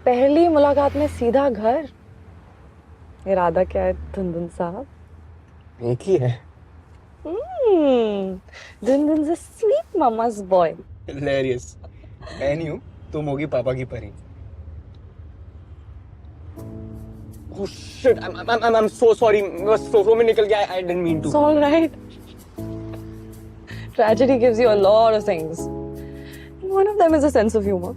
पहली मुलाकात में सीधा घर। इरादा क्या है धुंधुन साहब? एक ही है। धुंधुन से स्वीट मामा's बॉय। हिलेरियस। मैं नहीं हूँ, तुम होगी पापा की परी। Oh shit, I'm so sorry. बस फ्लो में निकल गया. I didn't mean to. It's all right. Tragedy gives you a lot of things. One of them is a sense of humor.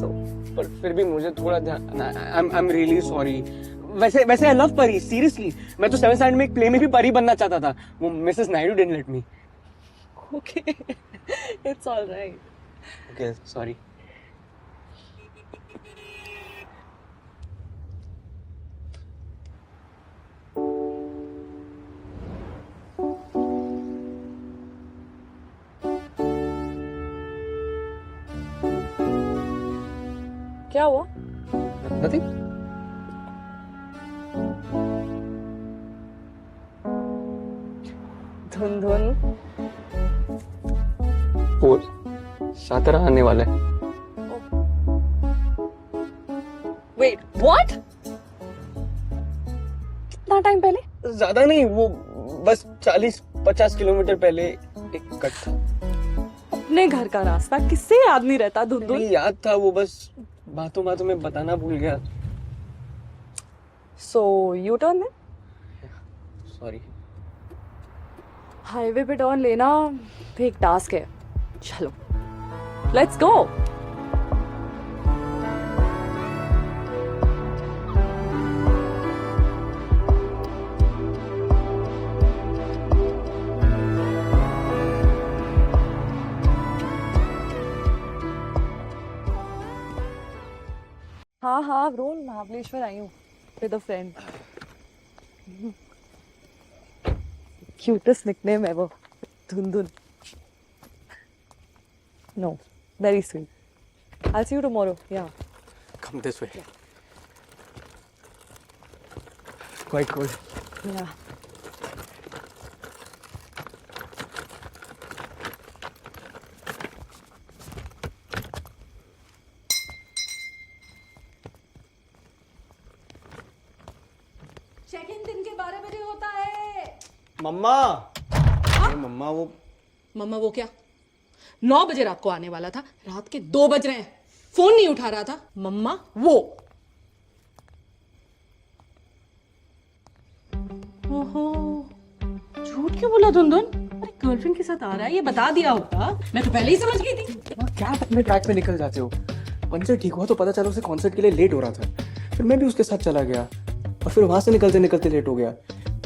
So. पर फिर भी मुझे थोड़ा ध्यान. I'm really sorry. वैसे I love परी. Seriously. मैं तो 7th स्टैंडर्ड में एक प्ले में भी परी बनना चाहता था. वो Mrs Naidu didn't let me. Okay. It's all right. Okay, sorry. क्या हुआ? Nothing. धुंधुन और शातरा आने वाला है. Wait, what? कितना टाइम पहले? ज्यादा नहीं, वो बस 40-50 किलोमीटर पहले एक कट था. अपने घर का रास्ता किससे याद नहीं रहता धुंधुन? नहीं याद था, वो बस बातों बातों में बताना भूल गया. So you turn then? Sorry. Highway पे टर्न लेना भी एक टास्क है. चलो, लेट्स गो. हाँ वरुण, महाबलेश्वर आई हूँ with a friend. Cutest nickname है वो, Dhundhun. No, very sweet. I'll see you tomorrow. Yeah. Come this way. Quite cold. Yeah. Check in दिन के 12 बजे होता है. मम्मा. अरे मम्मा वो. मम्मा वो क्या? 9 बजे रात को आने वाला था, रात के 2 बज रहे हैं. फोन नहीं उठा रहा था. मम्मा वो. ओहो, झूठ क्यों बोला धुंधुन? अरे गर्लफ्रेंड के साथ आ रहा है, ये बता दिया होता. मैं तो पहले ही समझ गई थी. क्या आप अपने ट्रैक पे निकल जाते हो? कंसर्ट ठीक हुआ तो पता चला उसे कॉन्सर्ट के लिए लेट हो रहा था. फिर मैं भी उसके साथ चला गया और फिर वहां से निकलते निकलते लेट हो गया.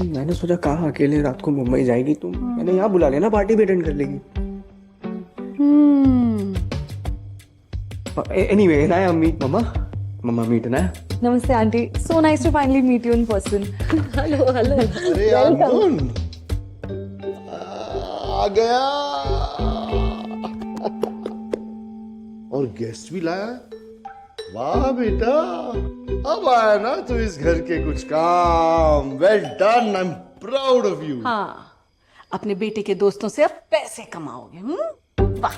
मैंने सोचा कहाँ अकेले रात को मुंबई जाएगी तो मैंने यहाँ बुला लेना, पार्टी भी अटेंड कर लेगी. एनीवे, ना मीट मम्मा. मम्मा मीट ना. Namaste, auntie. So nice to finally meet you in person. Hello. अरे अर्जुन आ गया और गेस्ट भी लाया. वाह बेटा, अब आया ना तो इस घर के कुछ काम. Well done, I am proud of you. हाँ, अपने बेटे के दोस्तों से अब पैसे कमाओगे. वाह.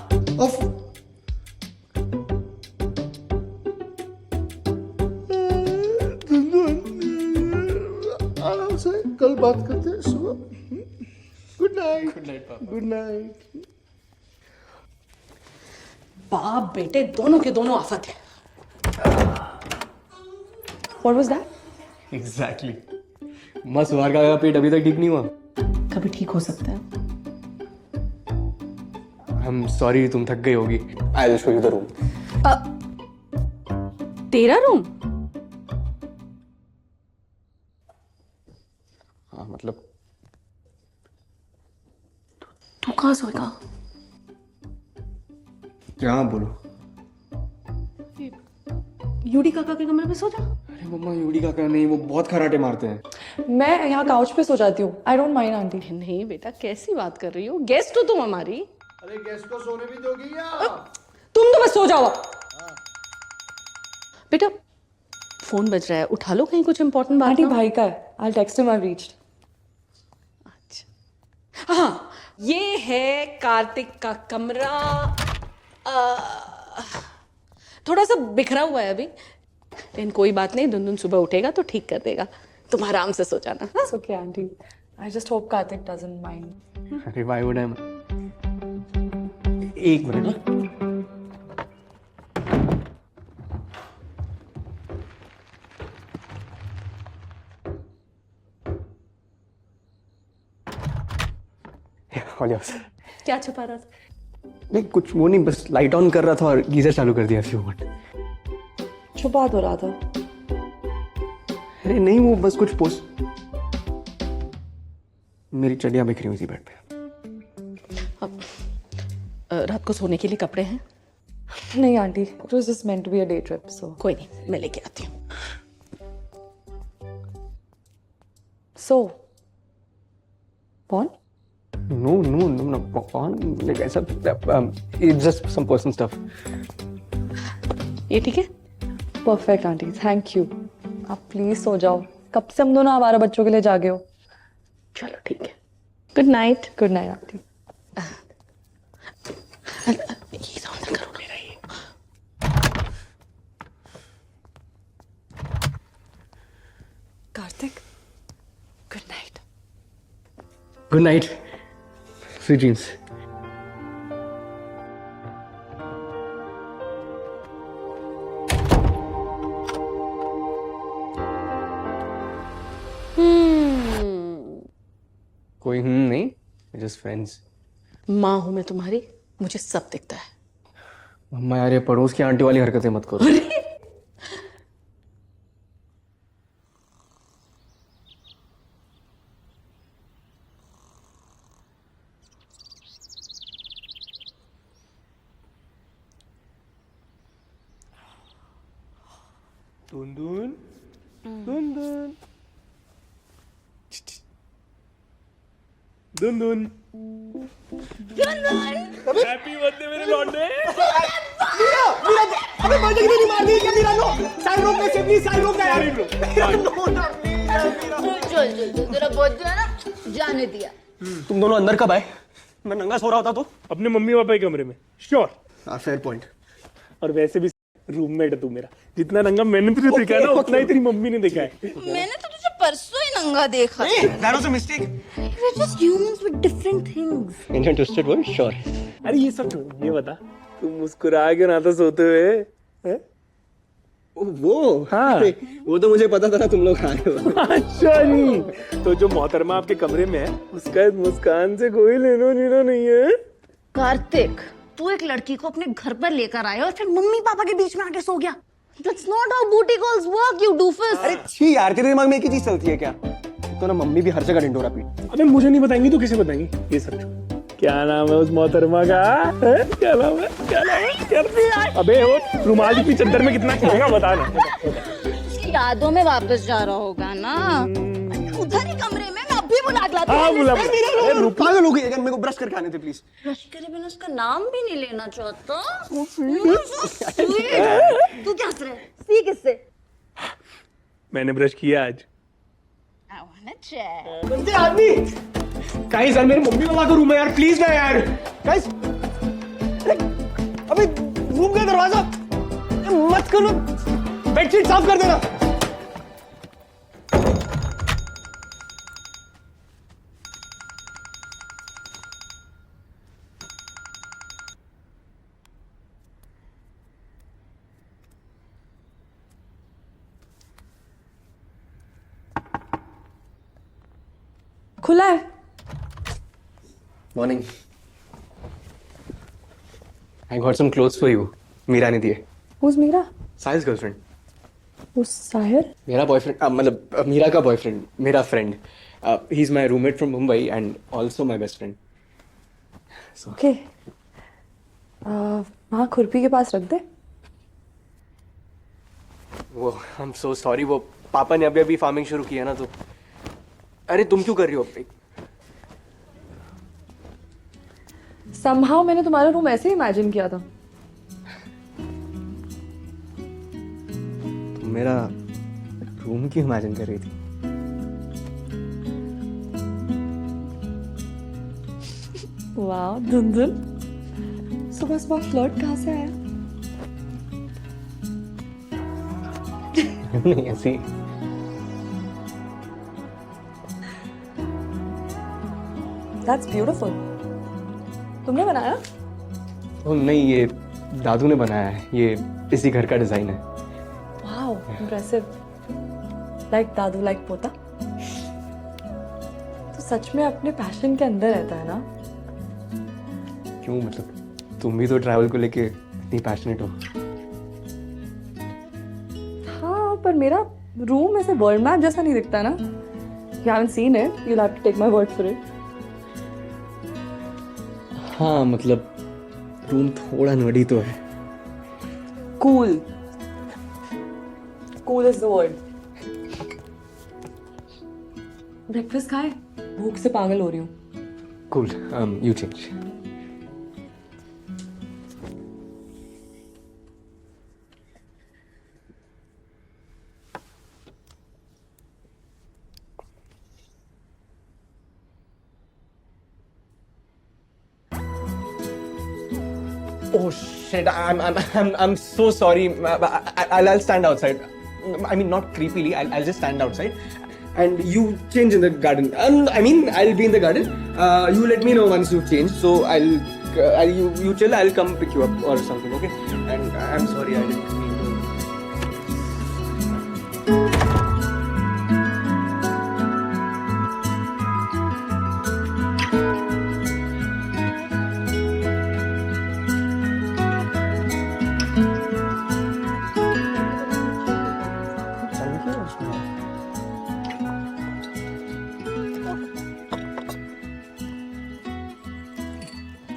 आराम से कल बात करते हैं सुबह. Good night. गुड नाइट पापा. Good night. बाप बेटे दोनों के दोनों आफत है. What was that? एग्जैक्टली. मस्त वार का पेट अभी तक ठीक नहीं हुआ. कभी ठीक हो सकता है. I'm sorry, तुम थक गई होगी. I'll show you the room. तेरा रूम? हाँ मतलब तू कहाँ सोएगा? क्या बोलो. यूडी काका के कमरे में सो जा. अरे मम्मा, यूडी काका नहीं, वो बहुत खराटे मारते हैं. मैं यहाँ काउच पे सो जाती हूँ. I don't mind, aunty. नहीं बेटा, कैसी बात कर रही हो? गेस्ट हो तुम हमारी. अरे गेस्ट को सोने भी दोगी या? तुम तो बस सो जाओ. बेटा फोन बज रहा है, उठा लो, कहीं कुछ इंपॉर्टेंट बात आंटी ना हो. भाई का है. I'll text him I've reached. अच्छा. हाँ, ये है कार्तिक का कमरा। थोड़ा सा बिखरा हुआ है अभी, लेकिन कोई बात नहीं, दुनदुन सुबह उठेगा तो ठीक कर देगा। तुम आराम से सो जाना। हाँ? It's okay, auntie. I just hope Karthik doesn't mind. अरे why would I? एक मिनट ना। क्या छुपा रहा था? नहीं कुछ वो नहीं, बस लाइट ऑन कर रहा था और गीजर चालू कर दिया फ्यू मिनट। छुपा तो रहा था। अरे नहीं वो बस कुछ पोस्ट, मेरी चड्डियां बिखरी हुई थी बेड पे। रात को सोने के लिए कपड़े हैं? नहीं aunty, it was just meant to be a day trip, so. कोई नहीं, मैं लेके आती हूँ। So, porn? No, on like ऐसा, it's just some personal stuff. ये ठीक है? Perfect aunty, thank you. आप प्लीज सो जाओ, कब से हम दोनों आवारा बच्चों के लिए जागे हो। चलो ठीक है। Good night. Good night aunty. ये साउंड करो मेरा ये। Kartik, good night. Good night, sweet dreams. कोई नहीं, जस्ट फ्रेंड्स। माँ हूं मैं तुम्हारी, मुझे सब दिखता है। मम्मा यार ये पड़ोस की आंटी वाली हरकतें मत करो। दुनदुन दुनदुन दुनदुन हैप्पी बर्थडे मेरे लौंडे। अबे बर्थडे की नहीं मार दी क्या मीरा? नो साइड रोक कैसे प्लीज, साइड रोक यार। चल तेरा बर्थडे है ना, जाने दिया। तुम दोनों अंदर कब आए? मैं नंगा सो रहा होता तो। अपने मम्मी पापा के कमरे में। श्योर। हाँ फेयर पॉइंट। और वैसे भी रूममेट है तू मेरा, जितना नंगा मैंने तुझे देखा है ना उतना ही तेरी मम्मी ने देखा है। मैंने तो तुझे परसों ही नंगा देखा। That was a mistake. We're just humans with different things. Indian twisted word, sure. अरे ये सब छोड़, ये बता तू मुस्कुरा क्यों ना था सोते हुए हैं? वो हाँ। अरे, वो तो मुझे पता था ना तुम लोग आए हो। अच्छा जी, तो जो मोहतरमा आपके कमरे में है उसका मुस्कान से कोई लेनो देनो नहीं है। कार्तिक, तू एक लड़की को अपने घर पर लेकर आया और फिर मम्मी पापा के बीच में आके सो गया। That's not how booty calls work, you doofus. अरे छी यार, तेरे दिमाग में एक ही चीज चलती है क्या? तो ना मम्मी भी हर जगह डिंडोरा पीट। अबे मुझे नहीं बताएंगी तो किसे बताएंगी? ये सब छोड़। क्या नाम है उस मोहतरमा का? क्या नाम है? क्या नाम है? क्या? अबे वो रुमाल की चादर में कितना खाएगा बता ना। उसकी यादों में वापस जा रहा होगा ना। उधर ही कमरे में मैं अभी बुला के लाती हूँ। हाँ बुला। पागल हो गई है क्या? मेरे को ब्रश करके आने थे प्लीज। ब्रश करे बिना उसका नाम भी नहीं लेना चाहता। तू क्या हंस रहा है? सी किससे? मैंने ब्रश किया आज। I wanna check. बंदे आदमी। गाइस यार मेरे मम्मी पापा का रूम है यार, प्लीज ना यार। गाइस अबे रूम का दरवाजा मत करो, बेडशीट साफ कर देना। खुला है। Morning. I got some clothes for you. Meera ने दिए। Who's Meera? Sahil girlfriend. Who's Sahir? मेरा बॉयफ्रेंड, मतलब मीरा का बॉयफ्रेंड, मेरा friend. He is my roommate from Mumbai and also my best friend. Okay. वहाँ खुरपी के पास रख दे। वो आई एम सो सॉरी, वो पापा ने अभी अभी फार्मिंग शुरू की है ना तो। अरे तुम क्यों कर रही हो? Somehow मैंने तुम्हारा रूम ऐसे ही इमेजिन किया था। तुम मेरा रूम क्यों इमेजिन कर रही थी? वाह धुंधुन, सुबह सुबह फ्लर्ट कहाँ से आया? नहीं ऐसी। That's beautiful. तुमने बनाया? ओ नहीं, ये दादू ने बनाया है, ये इसी घर का डिजाइन है। Wow, impressive. Like दादू like पोता? तो सच में अपने पैशन के अंदर रहता है ना? क्यों, मतलब तुम भी तो ट्रैवल को लेके इतनी पैशनेट हो। हाँ, पर मेरा रूम ऐसे वर्ल्ड मैप जैसा नहीं दिखता ना? You haven't seen it. You'll have to take my word for it. हाँ मतलब रूम थोड़ा नर्डी तो है। Cool. Cool is the word. Breakfast खाए? भूख से पागल हो रही हूँ। Cool, you change. Oh shit! I'm so sorry. I'll stand outside. I mean, not creepily. I'll just stand outside, and you change in the garden. I mean, I'll be in the garden. You let me know once you've changed. So you chill. I'll come pick you up or something. Okay? And I'm sorry. I didn't mean to.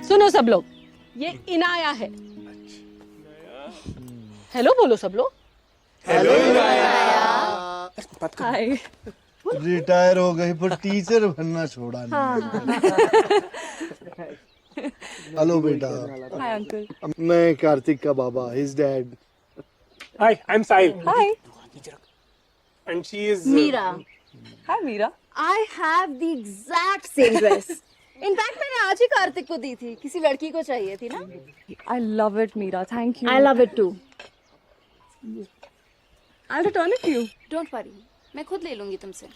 सुनो सब लोग, ये इनाया है। Hello बोलो सब लोग। हाय। Retire हो गई पर टीचर बनना छोड़ा नहीं। हेलो बेटा। Hi uncle. मैं कार्तिक का बाबा, his dad. Hi, I'm Sahil. Hi. And she is Meera, hi Meera. I have the exact same dress. In fact मैंने आज ही कार्तिक को दी थी, किसी लड़की को चाहिए थी ना। I love it Meera, thank you. I love it too. I'll return it to you. Don't worry, मैं खुद ले लूंगी तुमसे।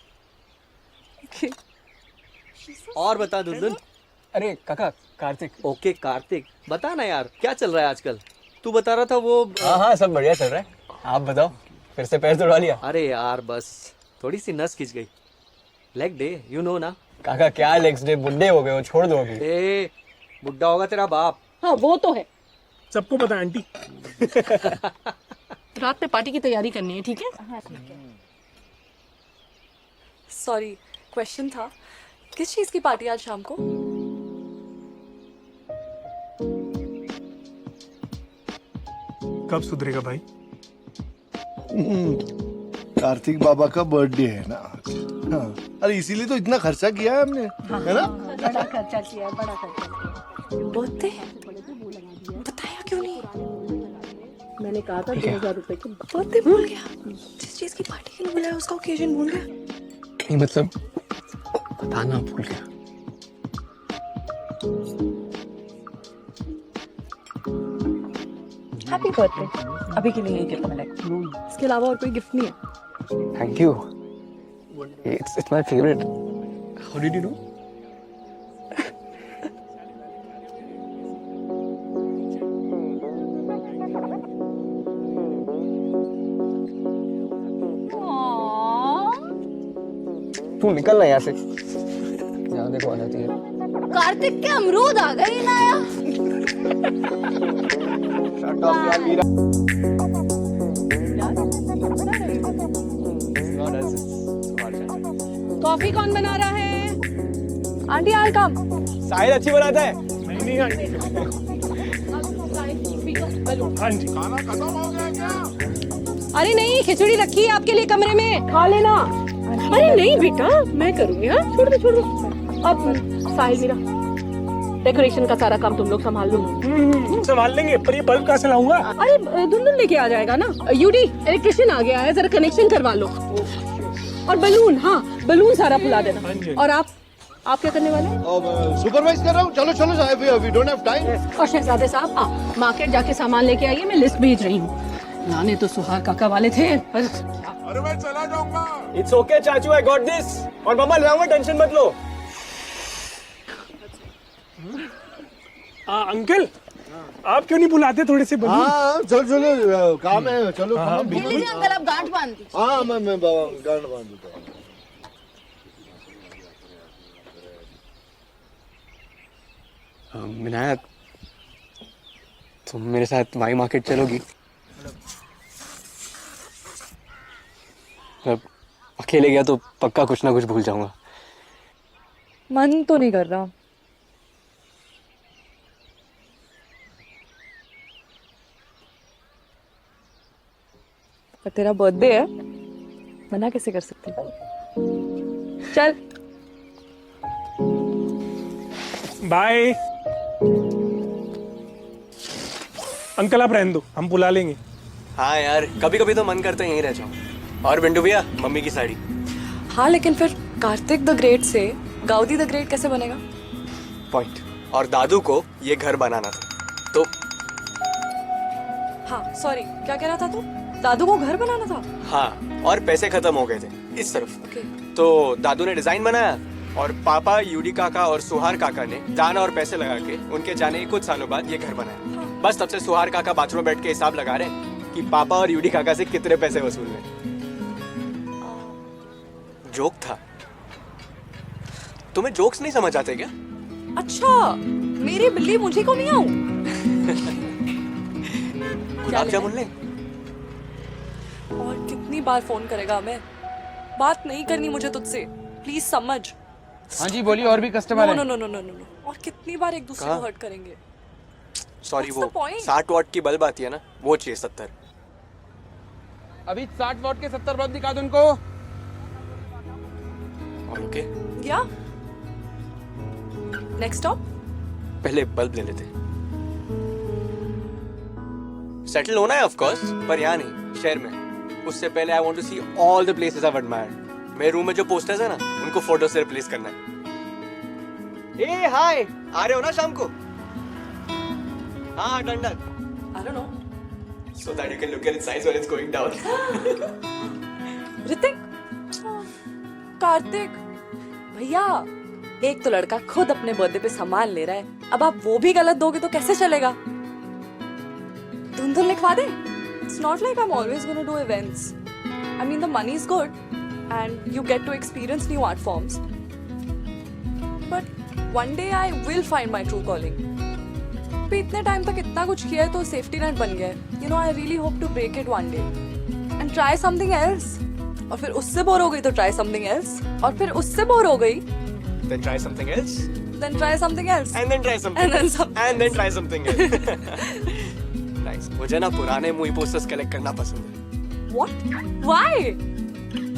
Okay. और बता दुल्हन। अरे काका, कार्तिक। ओके कार्तिक, बता ना यार क्या चल रहा है आजकल। तू बता रहा था वो। हाँ, सब बढ़िया चल रहा है। आप बताओ, फिर से पैर तोड़वा लिया? अरे यार बस थोड़ी सी नस खिंच गई। लेग डे, यू नो ना। काका क्या लेग्स डे, बुड्ढे हो गए हो, छोड़ दो अभी। ए बुड्ढा होगा तेरा बाप। हाँ वो तो है। सबको पता है आंटी। रात में पार्टी की तैयारी करनी है, ठीक है? Sorry, question था, किस चीज की पार्टी आज शाम को? कब सुधरेगा भाई? कार्तिक बाबा का बर्थडे है ना आज। हाँ, अरे इसीलिए तो इतना खर्चा किया है हमने, है ना? बड़ा खर्चा किया है, बड़ा खर्चा किया बर्थडे? बताया क्यों नहीं? मैंने मैंने कहा था 2000 रुपए की। बर्थडे भूल गया, जिस चीज की पार्टी के लिए बुलाया उसका ओकेजन भूल गया। नहीं मतलब बताना भूल गया। Happy birthday. अभी के लिए ये गिफ्ट मिलेगा, इसके अलावा और कोई गिफ्ट नहीं है। Thank you, it's my favorite. How did you know? तू निकल ना यहाँ से, यहाँ देखो आ जाती है। कार्तिक के अमरूद आ गए इनाया। कॉफी कौन बना रहा है? आंटी आल काम साहिल अच्छी बनाता है। नहीं आंटी। हाँ जी। अरे नहीं, खिचड़ी रखी है आपके लिए कमरे में, खा लेना। अरे नहीं बेटा, मैं करूंगी। हाँ छोड़ दो छोड़ दो। अब साहिल मेरा डेकोरेशन का सारा काम तुम लोग संभाल लो। संभाल लेंगे, पर ये बल्ब कहाँ से लाऊंगा? अरे दुल्हन लेके आ जाएगा ना। यूडी इलेक्ट्रिशियन आ गया है, जरा कनेक्शन करवा लो। और बलून, हाँ बलून सारा फुला देना। और आप आप क्या करने वाले हैं? सुपरवाइज कर रहा हूँ. चलो चलो साहब, वी डोंट हैव टाइम. और शहजादे साहब मार्केट जाके सामान लेके आइए, मैं लिस्ट भेज रही हूँ. लाने तो सुहार काका वाले थे. अरे मैं चला जाऊंगा. इट्स ओके चाचू, आई गॉट दिस. और मम्मा ले आऊंगा, टेंशन मत लो. अंकल आप क्यों नहीं बुलाते थोड़े से बलून? हाँ चलो चलो, काम है. चलो लीजिए अंकल, आप गांठ बांध दीजिए. हाँ मैं गांड बांध देता हूँ. विनायक, तुम मेरे साथ वाई मार्केट चलोगी? मतलब अकेले गया तो पक्का कुछ ना कुछ भूल जाऊंगा. मन तो नहीं कर रहा. पर तेरा बर्थडे है, मना कैसे कर सकती हूँ? चल. बाय. अंकल आप रहने दो, हम बुला लेंगे. हाँ यार, कभी कभी तो मन करता है यहीं रह जाऊं. और बिंडू भैया, मम्मी की साड़ी. हाँ लेकिन फिर कार्तिक द ग्रेट से गाउदी द ग्रेट कैसे बनेगा? पॉइंट. और दादू को ये घर बनाना था तो. हाँ सॉरी, क्या कह रहा था तू? दादू को घर बनाना था? हाँ, और पैसे खत्म हो गए थे इस तरफ. ओके. तो दादू ने डिजाइन बनाया और पापा, यूडी काका और सुहार काका ने दान और पैसे लगा के उनके जाने के कुछ सालों बाद ये घर बनाया. बस तब से सुहार काका बाथरूम में बैठ के हिसाब लगा रहे हैं कि पापा और यूडी काका से कितने पैसे वसूल हुए. जोक था. तुम्हें जोक्स नहीं समझ आते क्या? अच्छा, मेरी बिल्ली मुझे को नहीं आऊं. गुलाब जामुन ले. और कितनी बार फोन करेगा हमें? बात नहीं करनी मुझे तुझसे, प्लीज समझ. हाँ जी बोलिए, और भी customer no no no no no no. और कितनी बार एक दूसरे को हर्ट करेंगे? सॉरी, What's वो the point? 60 वॉट की बल्ब आती है ना, वो चाहिए 70. अभी 60 वॉट के 70 बल्ब दिखा दो उनको. और ओके, या नेक्स्ट स्टॉप. पहले बल्ब ले लेते. सेटल होना है ऑफ कोर्स, पर यहाँ नहीं, शहर में. उससे पहले I want to see all the places I have admired. मेरे रूम में जो पोस्टर्स है ना, उनको फोटो से रिप्लेस करना है. ए हाय, आ रहे हो ना शाम को? हाँ done done. I don't know. So that you can look at its size when it's going down. Hrithik, Kartik भैया, एक तो लड़का खुद अपने बर्थडे पे सामान ले रहा है, अब आप वो भी गलत दोगे तो कैसे चलेगा? धुन धुन लिखवा दे. It's not like I'm always going to do events. I mean the money is good and you get to experience new art forms. But one day I will find my true calling. पे इतने time तक इतना कुछ किया है तो safety net बन गया है. You know, I really hope to break it one day and try something else. और फिर उससे बोर हो गई तो try something else. और फिर उससे बोर हो गई. Then try something else. Then try something else. And then try something. And then else. something. And then try something else. Nice. मुझे ना पुराने मूवी पोस्टर्स कलेक्ट करना पसंद है. What? Why?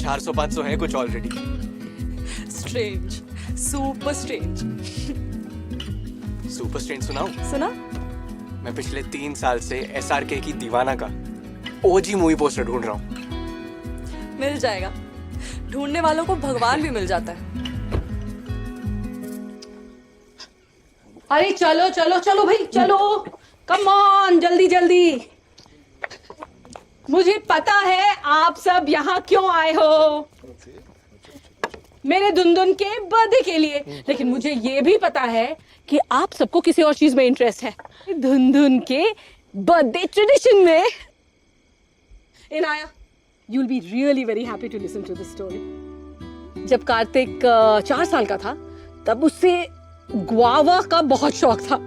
400-500 है कुछ already. Strange. Super strange. Super strain सुनाऊं? सुना? मैं पिछले 3 साल से SRK की दीवाना का OG मूवी पोस्टर ढूंढ रहा हूँ. मिल जाएगा. ढूंढने वालों को भगवान भी मिल जाता है. अरे चलो चलो चलो भाई चलो, कम ऑन, जल्दी जल्दी. मुझे पता है आप सब यहाँ क्यों आए हो, मेरे दुनदुन के बर्थडे के लिए. लेकिन मुझे ये भी पता है कि आप सबको किसी और चीज में इंटरेस्ट है. धुनधुन के बर्थडे ट्रेडिशन में. Inaya, you will be really very happy to listen to this story. जब कार्तिक 4 साल का था तब उसे ग्वावा का बहुत शौक था.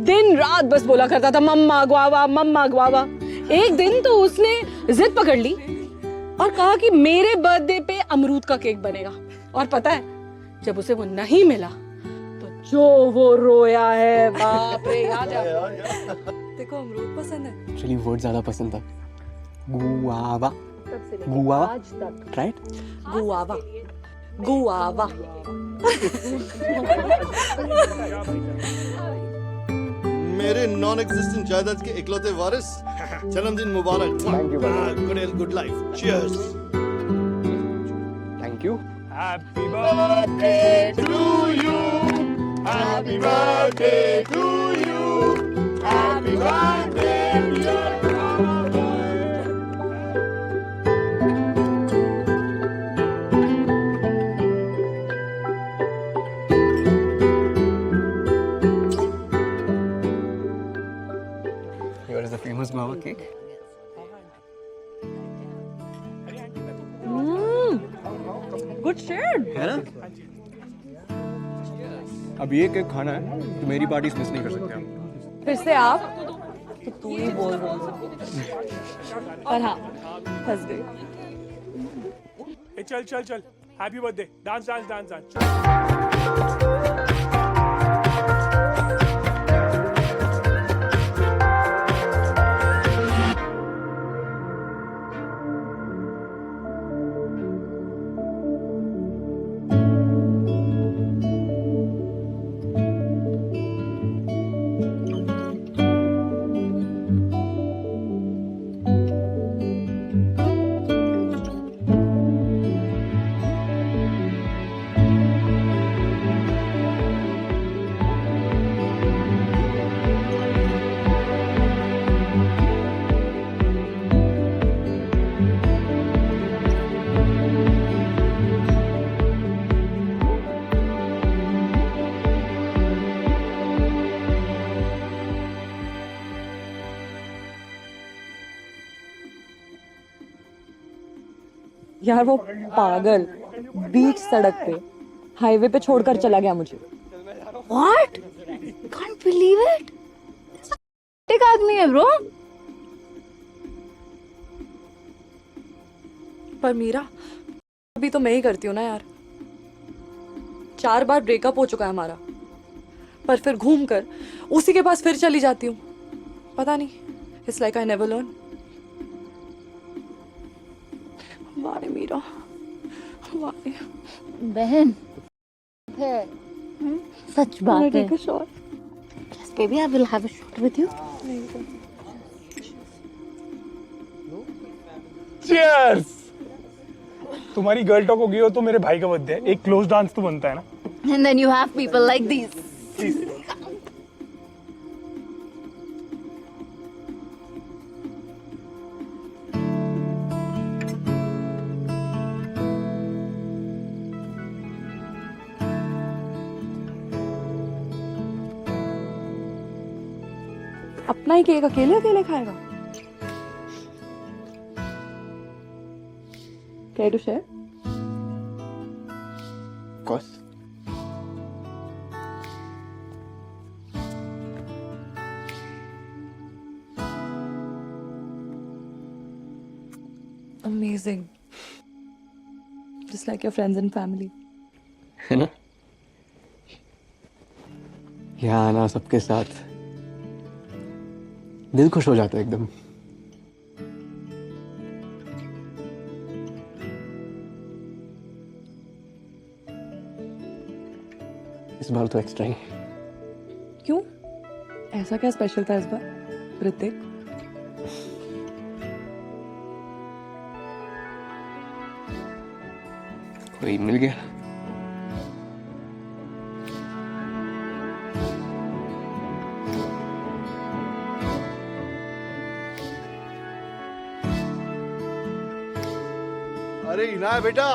दिन रात बस बोला करता था मम्मा ग्वावा, मम्मा ग्वावा. एक दिन तो उसने जिद पकड़ ली और कहा कि मेरे बर्थडे पे अमरूद का केक बनेगा. और पता है, जब उसे वो नहीं मिला तो जो वो रोया है, बाप रे. याद है? देखो अमरूद पसंद है. एक्चुअली वर्ड ज्यादा पसंद था. गुआवा. तब से लेकर गुआवा. आज तक. राइट. गुआवा. गुआवा. मेरे नॉन एग्जिस्टेंट जायदाद के इकलौते वारिस, जन्मदिन मुबारक. Thank you, brother. Good health, good life. Cheers. Thank you. Happy birthday to you. Happy birthday to you. Happy birthday dear Robert. Here is the famous guava cake. Good shade है ना? अब ये cake खाना है तो मेरी party miss नहीं कर सकते आप। फिर से आप तो तू ही बोल रहा पर हाँ फंस गई। ए, चल चल चल happy birthday dance dance dance dance यार वो पागल बीच सड़क पे हाईवे पे छोड़कर चला गया मुझे। What? Can't believe it. एक आदमी है ब्रो। पर मीरा अभी तो मैं ही करती हूँ ना यार। 4 बार ब्रेकअप हो चुका है हमारा, पर फिर घूम कर उसी के पास फिर चली जाती हूँ। पता नहीं, it's like I never learn. वाह मीरा वाह। बहन है सच बात है। Shot Yes, baby, I will have a shot with you. Cheers. तुम्हारी गर्ल टॉक हो गई हो तो मेरे भाई का बर्थडे है, एक क्लोज डांस तो बनता है ना। And then you have people like these. अपना ही केक अकेले अकेले खाएगा। Care to share? Of course. Amazing. Just like your friends and family. है ना? यहाँ आना सबके साथ दिल खुश हो जाता है एकदम। इस बार तो एक्स्ट्रा ही। क्यों? ऐसा क्या स्पेशल था इस बार ऋतिक? कोई मिल गया। अरे इना बेटा,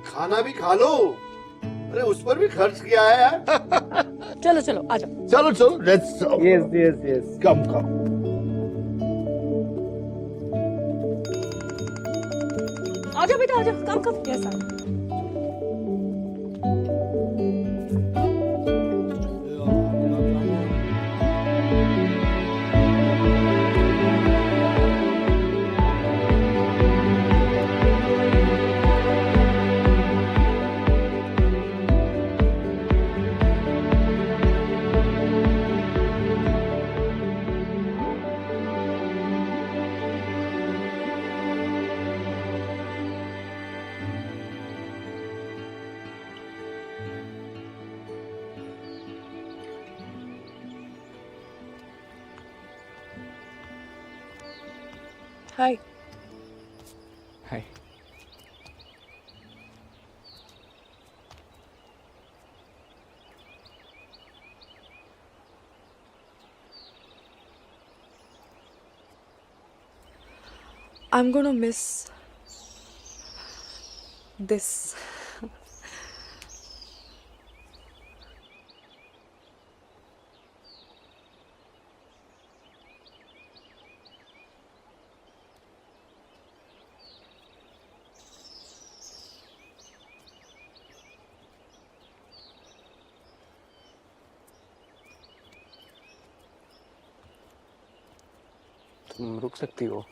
खाना भी खा लो। अरे उस पर भी खर्च किया है यार। चलो चलो आ जाओ। चलो चलो let's yes yes yes come come. आ जाओ बेटा आ जाओ। कम कम कैसा हाय। हाय। I'm gonna miss this. तुम रुक सकती हो,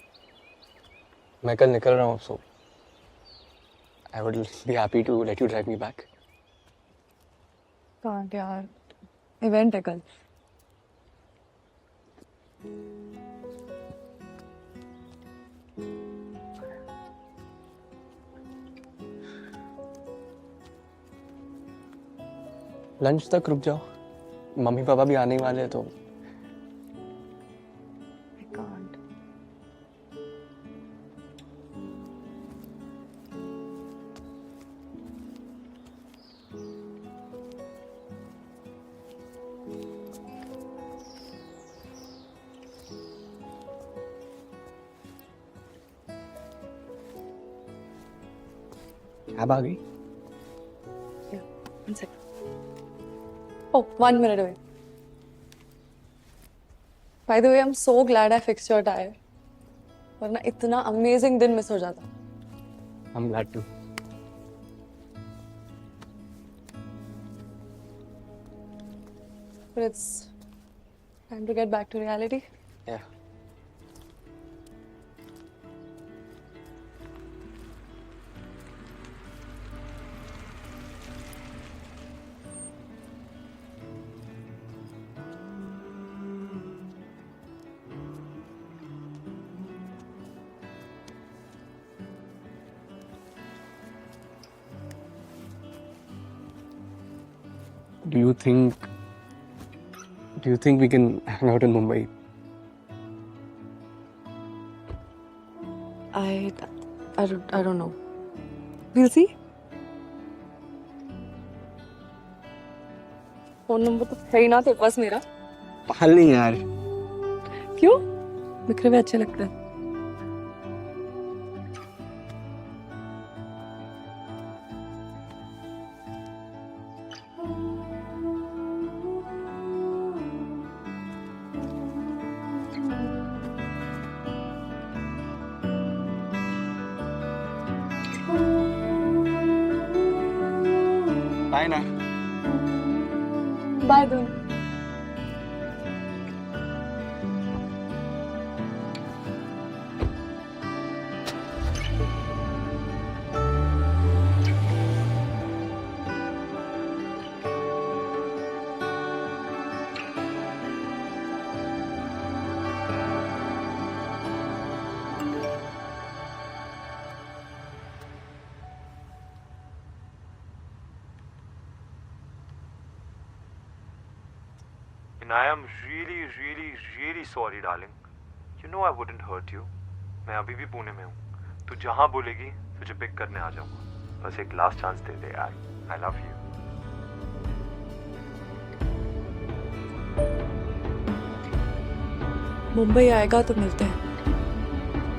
मैं कल निकल रहा हूँ, so I would be happy to let you drive me back. Can't यार, इवेंट है कल. लंच तक रुक जाओ, मम्मी पापा भी आने ही वाले हैं तो. I can't. कैब आ गई. Yeah, one second. Oh, 1 minute away. By the way, I'm so glad I fixed your tire. वरना इतना amazing दिन मिस हो जाता. I'm glad to. But it's time to get back to reality. Yeah. Do you think we can hang out in Mumbai? I don't know. We'll see. Phone number तो है ही ना तेरे पास मेरा. पाल नहीं यार. क्यों? बिखरे हुए अच्छे लगते हैं. Bye ना. बाय दोनों. And I am really, really, really sorry, darling. You know I wouldn't hurt you. मैं अभी भी पुणे में हूँ. तू जहाँ बोलेगी तुझे पिक करने आ जाऊँगा. बस एक लास्ट चांस दे दे यार. I love you. मुंबई आएगा तो मिलते हैं.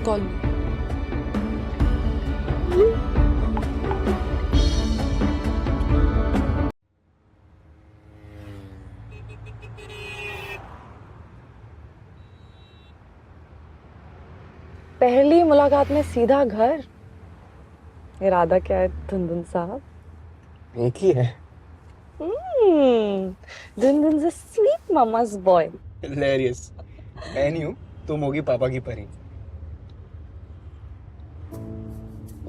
कॉल मी. पहली मुलाकात में सीधा घर. इरादा क्या है धुंधुन साहब? एक ही है. धुंधुन से स्वीट ममा's boy. Hilarious. मैं नहीं हूँ, तुम होगी पापा की परी.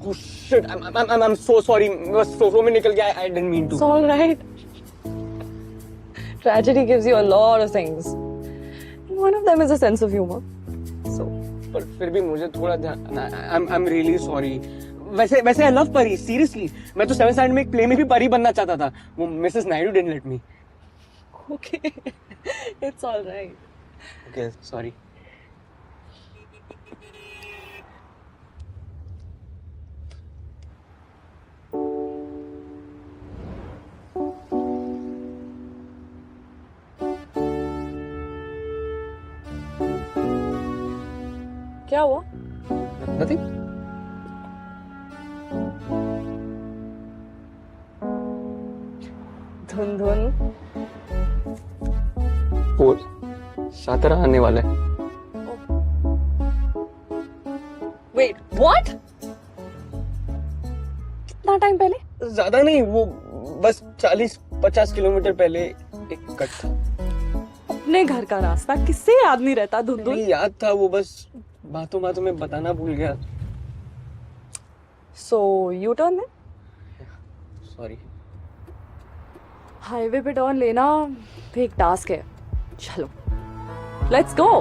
Oh shit! I'm so sorry. बस सोफे में निकल गया. I didn't mean to. It's all right. Tragedy gives you a lot of things. One of them is a sense of humor. So. पर फिर भी मुझे थोड़ा I'm really sorry. वैसे I love परी. Seriously. मैं तो 7th standard में एक प्ले में भी परी बनना चाहता था. वो Mrs. Naidu didn't let me. Okay. It's all right. Okay, sorry. क्या हुआ? Nothing? धुन धुन वो सातरा आने वाला है। Wait what? कितना टाइम पहले? ज्यादा नहीं, वो बस 40-50 किलोमीटर पहले एक कट था। अपने घर का रास्ता किससे याद नहीं रहता धुंधुन? नहीं याद था, वो बस बातों बातों में बताना भूल गया। सो यू टर्न है? सॉरी। हाईवे पे टर्न लेना भी एक टास्क है। चलो लेट्स गो।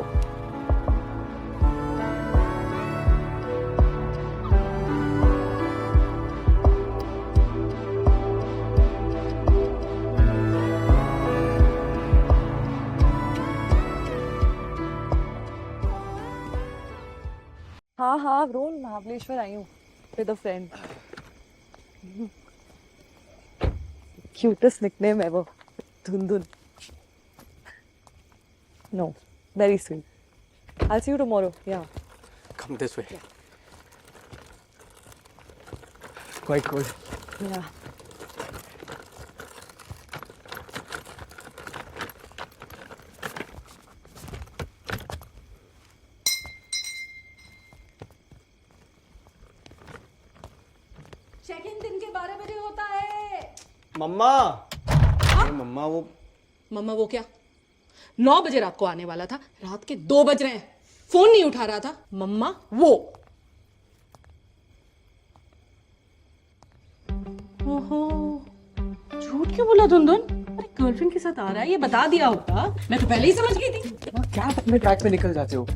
हाँ हाँ ब्रो, महाबलेश्वर आई हूँ with a friend. Cutest nickname है वो, Dhundhun. No, very sweet. I'll see you tomorrow. Yeah. Come this way. Quite cold. Yeah. Check in दिन के 12 बजे होता है। मम्मा। अरे मम्मा वो मम्मा वो क्या? 9 बजे रात को आने वाला था, रात के 2 बज रहे हैं, फोन नहीं उठा रहा था। मम्मा वो। ओहो, झूठ क्यों बोला धुंधुन? अरे गर्लफ्रेंड के साथ आ रहा है, ये बता दिया होता, मैं तो पहले ही समझ गई थी। क्या अपने ट्रैक पे निकल जाते हो?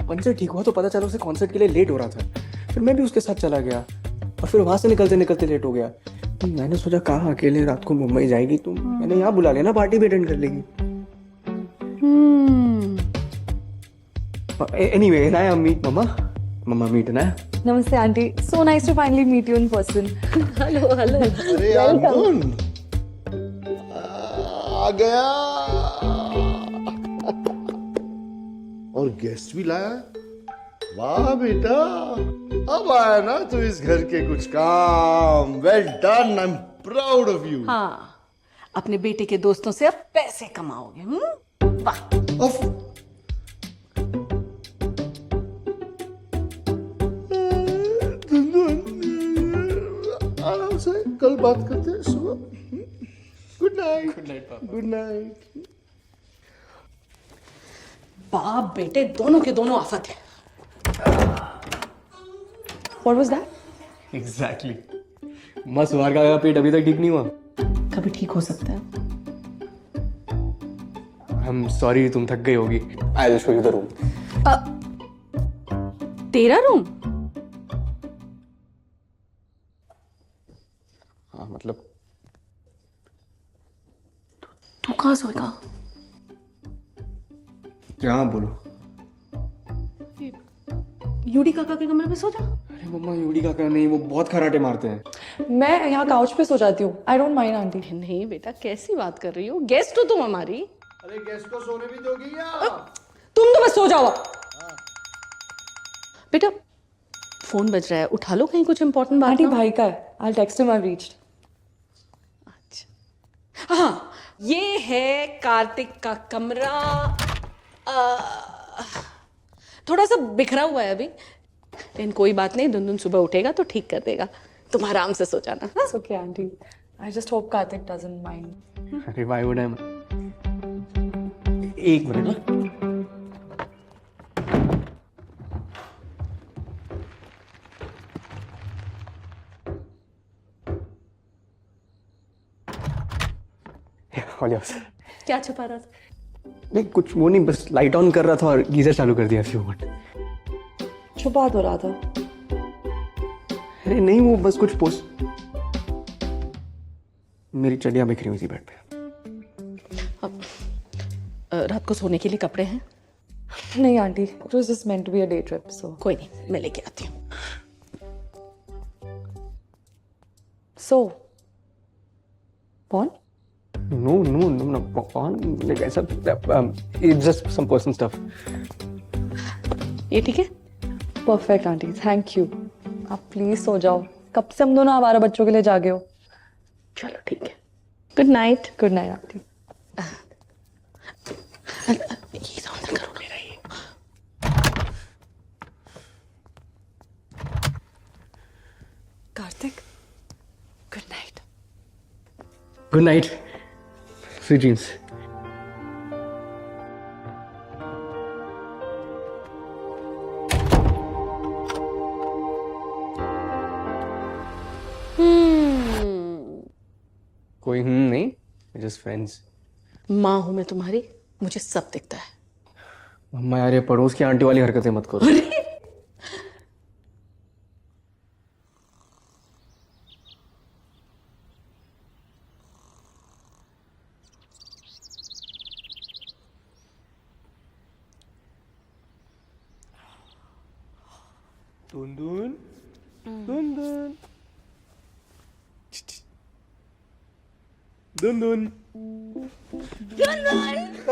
पंचर ठीक हुआ तो पता चला उसे कॉन्सर्ट के लिए लेट हो रहा था, फिर मैं भी उसके साथ चला गया और फिर वहां से निकलते निकलते लेट हो गया। मैंने सोचा कहाँ अकेले रात को मुंबई जाएगी, तो मैंने यहाँ बुला लेना, पार्टी भी अटेंड कर लेगी। एनीवे, ना मीट मम्मा मीट ना। Namaste, auntie. So nice to finally meet you in person. Hello hello. अरे अर्जुन आ गया और गेस्ट भी लाया। वाह बेटा, अब आया ना तो इस घर के कुछ काम। Well done, I am proud of you. हाँ, अपने बेटे के दोस्तों से अब पैसे कमाओगे। वाह। आराम से कल बात करते हैं सुबह। Good night. गुड नाइट पापा। Good night. बाप बेटे दोनों के दोनों आफत है। What was that? एग्जैक्टली। मस्त वार का पेट अभी तक ठीक नहीं हुआ। कभी ठीक हो सकता है। आई एम सॉरी, तुम थक गई होगी। I will show you the room. तेरा रूम? हाँ मतलब तू कहाँ सोएगा? क्या बोलो? यूडी काका के कमरे में सो जा। अरे मम्मा, यूडी काका नहीं, वो बहुत खराटे मारते हैं। मैं यहाँ काउच पे सो जाती हूँ। I don't mind, auntie. नहीं बेटा, कैसी बात कर रही हो? गेस्ट हो तुम हमारी। अरे गेस्ट को सोने भी दोगी या? तुम तो बस सो जाओ। बेटा फोन बज रहा है, उठा लो, कहीं कुछ इंपॉर्टेंट बात आंटी ना हो। भाई का है। I'll text him I've reached. अच्छा हाँ, ये है कार्तिक का कमरा। थोड़ा सा बिखरा हुआ है अभी, लेकिन कोई बात नहीं, दुनदुन सुबह उठेगा तो ठीक कर देगा। तुम आराम से सो जाना। हाँ? It's okay, auntie. I just hope Karthik doesn't mind. अरे वाई वुड आई? एक मिनट ना। क्या छुपा रहा था? नहीं कुछ, वो नहीं, बस लाइट ऑन कर रहा था और गीजर चालू कर दिया। Few minute. छुपा तो रहा था। अरे नहीं, वो बस कुछ पोस्ट। मेरी चड्डियां बिखरी हुई थी बेड पे। रात को सोने के लिए कपड़े हैं? नहीं aunty, it was just meant to be a day trip, so. कोई नहीं, मैं लेके आती हूँ। So, porn? No, porn, like ऐसा, it's just some personal stuff. ये ठीक है? Perfect aunty, thank you. आप प्लीज सो जाओ, कब से हम दोनों आवारा बच्चों के लिए जागे हो। चलो ठीक है, good night. Good night aunty. ये साउंड करो मेरा ये। Kartik, good night. Good night, sweet dreams. कोई नहीं, जस्ट फ्रेंड्स। माँ हूं मैं तुम्हारी, मुझे सब दिखता है। मम्मा यार, ये पड़ोस की आंटी वाली हरकतें मत करो। दुन दुन दुन दुन दुन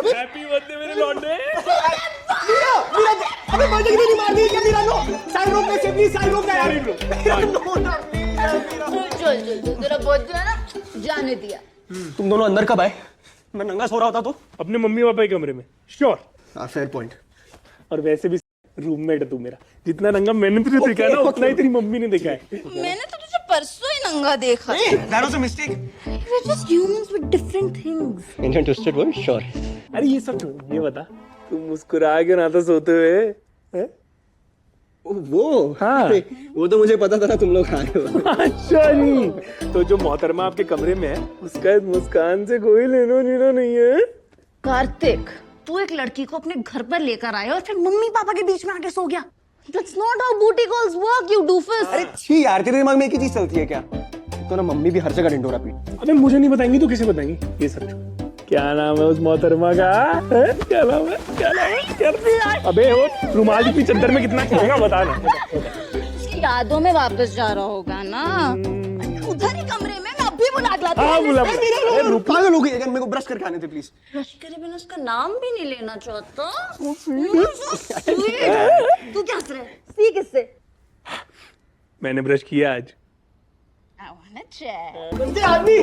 हैप्पी बर्थडे मेरे लौंडे। अबे बर्थडे की नहीं मार दी क्या मीरा? नो साइड रोक से प्लीज, साइड रोक यार। नो ना चल तेरा बर्थडे है ना, जाने दिया। तुम दोनों अंदर कब आए? मैं नंगा सो रहा होता तो। अपने मम्मी पापा के कमरे में। श्योर। Fair point. और वैसे भी रूममेट है तू मेरा, जितना नंगा मैंने तुझे देखा है ना, उतना ही तेरी मम्मी ने देखा है। मैंने तो तुझे परसों ही नंगा देखा। That was a mistake. We're just humans with different things. In your twisted world, sure. अरे ये सब छोड़, ये बता तू मुस्कुरा क्यों ना था सोते हुए हैं? वो हाँ। अरे, वो तो मुझे पता था ना तुम लोग आए हो। अच्छा जी, तो जो मोहतरमा आपके कमरे में है, उसका मुस्कान से कोई लेनो देना नहीं है। कार्तिक, तू एक लड़की को अपने घर पर लेकर आया और फिर मम्मी पापा के बीच में आके सो गया। That's not how booty calls work, you doofus. अरे छी यार, तेरे दिमाग में एक ही चीज चलती है क्या? तो ना मम्मी भी हर जगह ढिंडोरा पीट। अबे मुझे नहीं बताएंगी तो किसे बताएंगी? ये सब छोड़। क्या नाम है उस मोहतरमा का? हैं? क्या नाम है? क्या नाम है? करती है? अबे वो रुमाल की चद्दर में कितना खाएगा बता ना। उसकी यादों में वापस जा रहा होगा ना। उधर ही कमरे में, मैं अभी बुला के लाती हूँ। हाँ बुला। पागल हो गई है क्या? मेरे को ब्रश करके आने दे प्लीज। ब्रश करे बिना उसका नाम भी नहीं लेना चाहता। तू क्या हंस रहा है? सी किससे? मैंने ब्रश किया आज। I wanna check. बनते आदमी।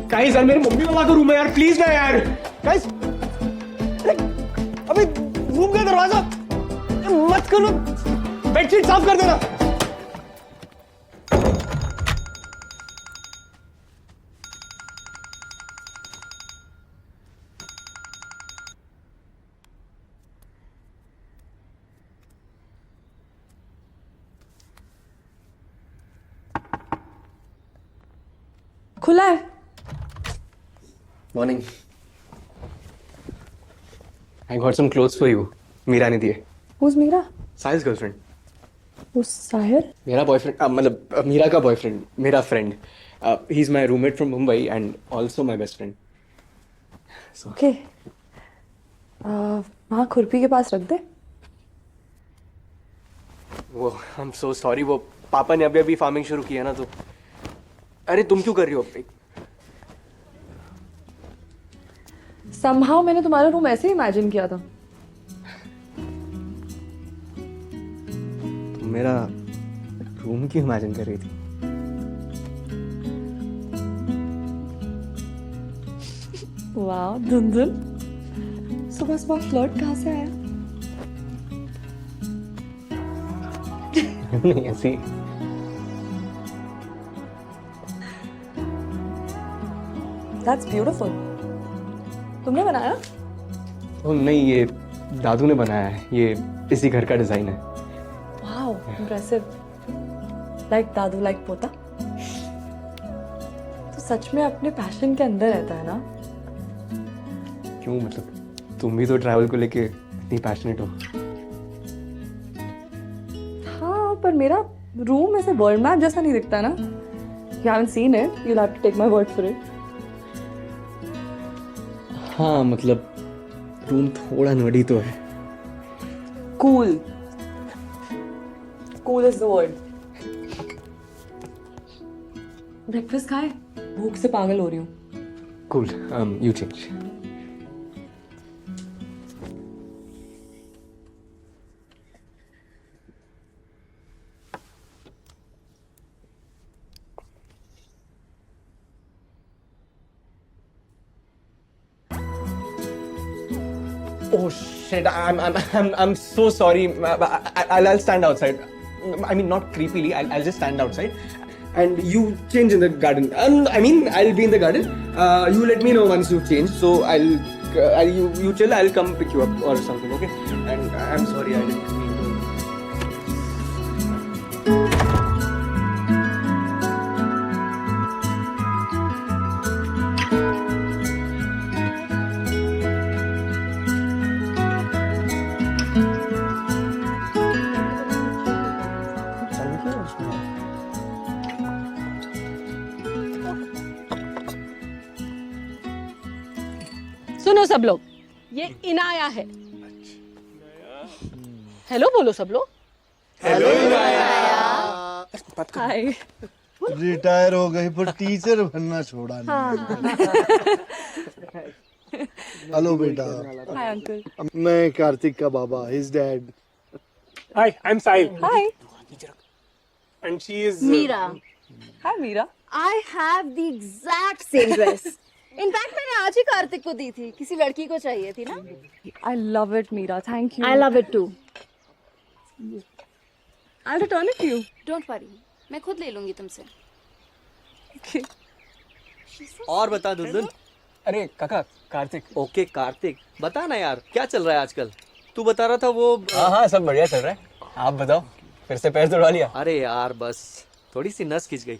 गाइस यार, मेरे मम्मी पापा का रूम है यार, प्लीज ना यार। गाइस, अबे रूम का दरवाजा मत करो, बेडशीट साफ कर देना। खुला है। Morning. I got some clothes for you. Meera ने दिए। Who's मीरा? साहिल's गर्लफ्रेंड। Who's साहिल? मेरा बॉयफ्रेंड, मतलब मीरा का बॉयफ्रेंड, मेरा friend. He is my roommate from Mumbai and also my best friend. Okay. वहाँ खुरपी के पास रख दे। वो आई एम सो सॉरी, वो पापा ने अभी अभी फार्मिंग शुरू की है ना, तो अरे तुम क्यों कर रही हो? Somehow मैंने तुम्हारा रूम ऐसे ही इमेजिन किया था। तुम मेरा रूम क्यों इमेजिन कर रही थी? वाह धुंधुन, सुबह सुबह फ्लर्ट कहाँ से आया? नहीं ऐसी। That's beautiful. तुमने बनाया? ओ नहीं, ये दादू ने बनाया है, ये इसी घर का डिजाइन है। Wow, impressive. Like दादू like पोता? तो सच में अपने पैशन के अंदर रहता है ना? क्यों, मतलब तुम भी तो ट्रैवल को लेके इतनी पैशनेट हो। हाँ, पर मेरा रूम ऐसे वर्ल्ड मैप जैसा नहीं दिखता ना। You haven't seen it. You'll have to take my word for it. हाँ मतलब रूम थोड़ा नर्डी तो है। Cool. Cool is the word. Breakfast खाए? भूख से पागल हो रही हूँ। Cool. You change. Oh shit! I'm so sorry. I'll stand outside. I mean, not creepily. I'll just stand outside, and you change in the garden. I mean, I'll be in the garden. You let me know once you've changed. So you chill. I'll come pick you up or something. Okay? And I'm sorry. I didn't mean to. सुनो सब लोग, ये इनाया है। Hello बोलो सब लोग। हाय। Retire हो गई पर टीचर बनना छोड़ा नहीं। हेलो बेटा, हाय अंकल। मैं कार्तिक का बाबा, his dad. Hi, I'm Sahil. Hi. And she is... Meera, hi Meera. I have the exact same dress. In fact मैंने आज ही कार्तिक को दी थी, किसी लड़की को चाहिए थी ना। I love it, Meera. Thank you. I love it too. I'll return it to you. Don't worry, मैं खुद ले लूंगी तुमसे। Okay. और बता दुल्हन। अरे काका, कार्तिक। ओके कार्तिक, बता ना यार क्या चल रहा है आजकल। तू बता रहा था वो। हाँ, सब बढ़िया चल रहा है। आप बताओ, फिर से पैर तोड़वा लिया? अरे यार बस थोड़ी सी नस खिंच गई।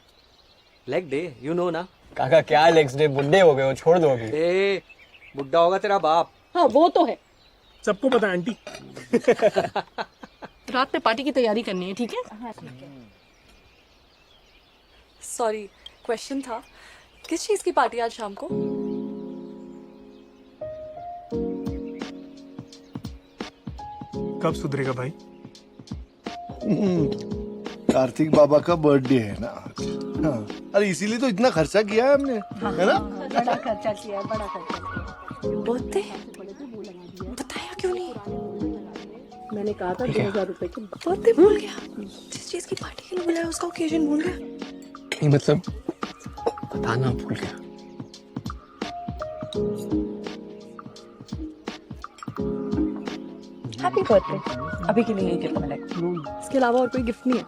लेग डे, यू नो ना। काका क्या लेग्स डे, बुड्ढे हो गए हो, छोड़ दो अभी। ए बुड्ढा होगा तेरा बाप। हाँ वो तो है। सबको पता है आंटी। रात में पार्टी की तैयारी करनी है, ठीक है? Sorry, question था। किस चीज की पार्टी आज शाम को? कब सुधरेगा भाई? कार्तिक बाबा का बर्थडे है ना आज। हाँ, अरे इसीलिए तो इतना खर्चा किया है हमने, है ना? बड़ा खर्चा किया है, बड़ा खर्चा किया। बर्थडे? बताया क्यों नहीं? मैंने कहा था 2000 रुपए की। बर्थडे भूल गया। जिस चीज की पार्टी के लिए बुलाया उसका ओकेजन भूल गया। नहीं मतलब बताना भूल गया। Happy birthday. अभी के लिए यही गिफ्ट मिला है। इसके अलावा और कोई गिफ्ट नहीं है।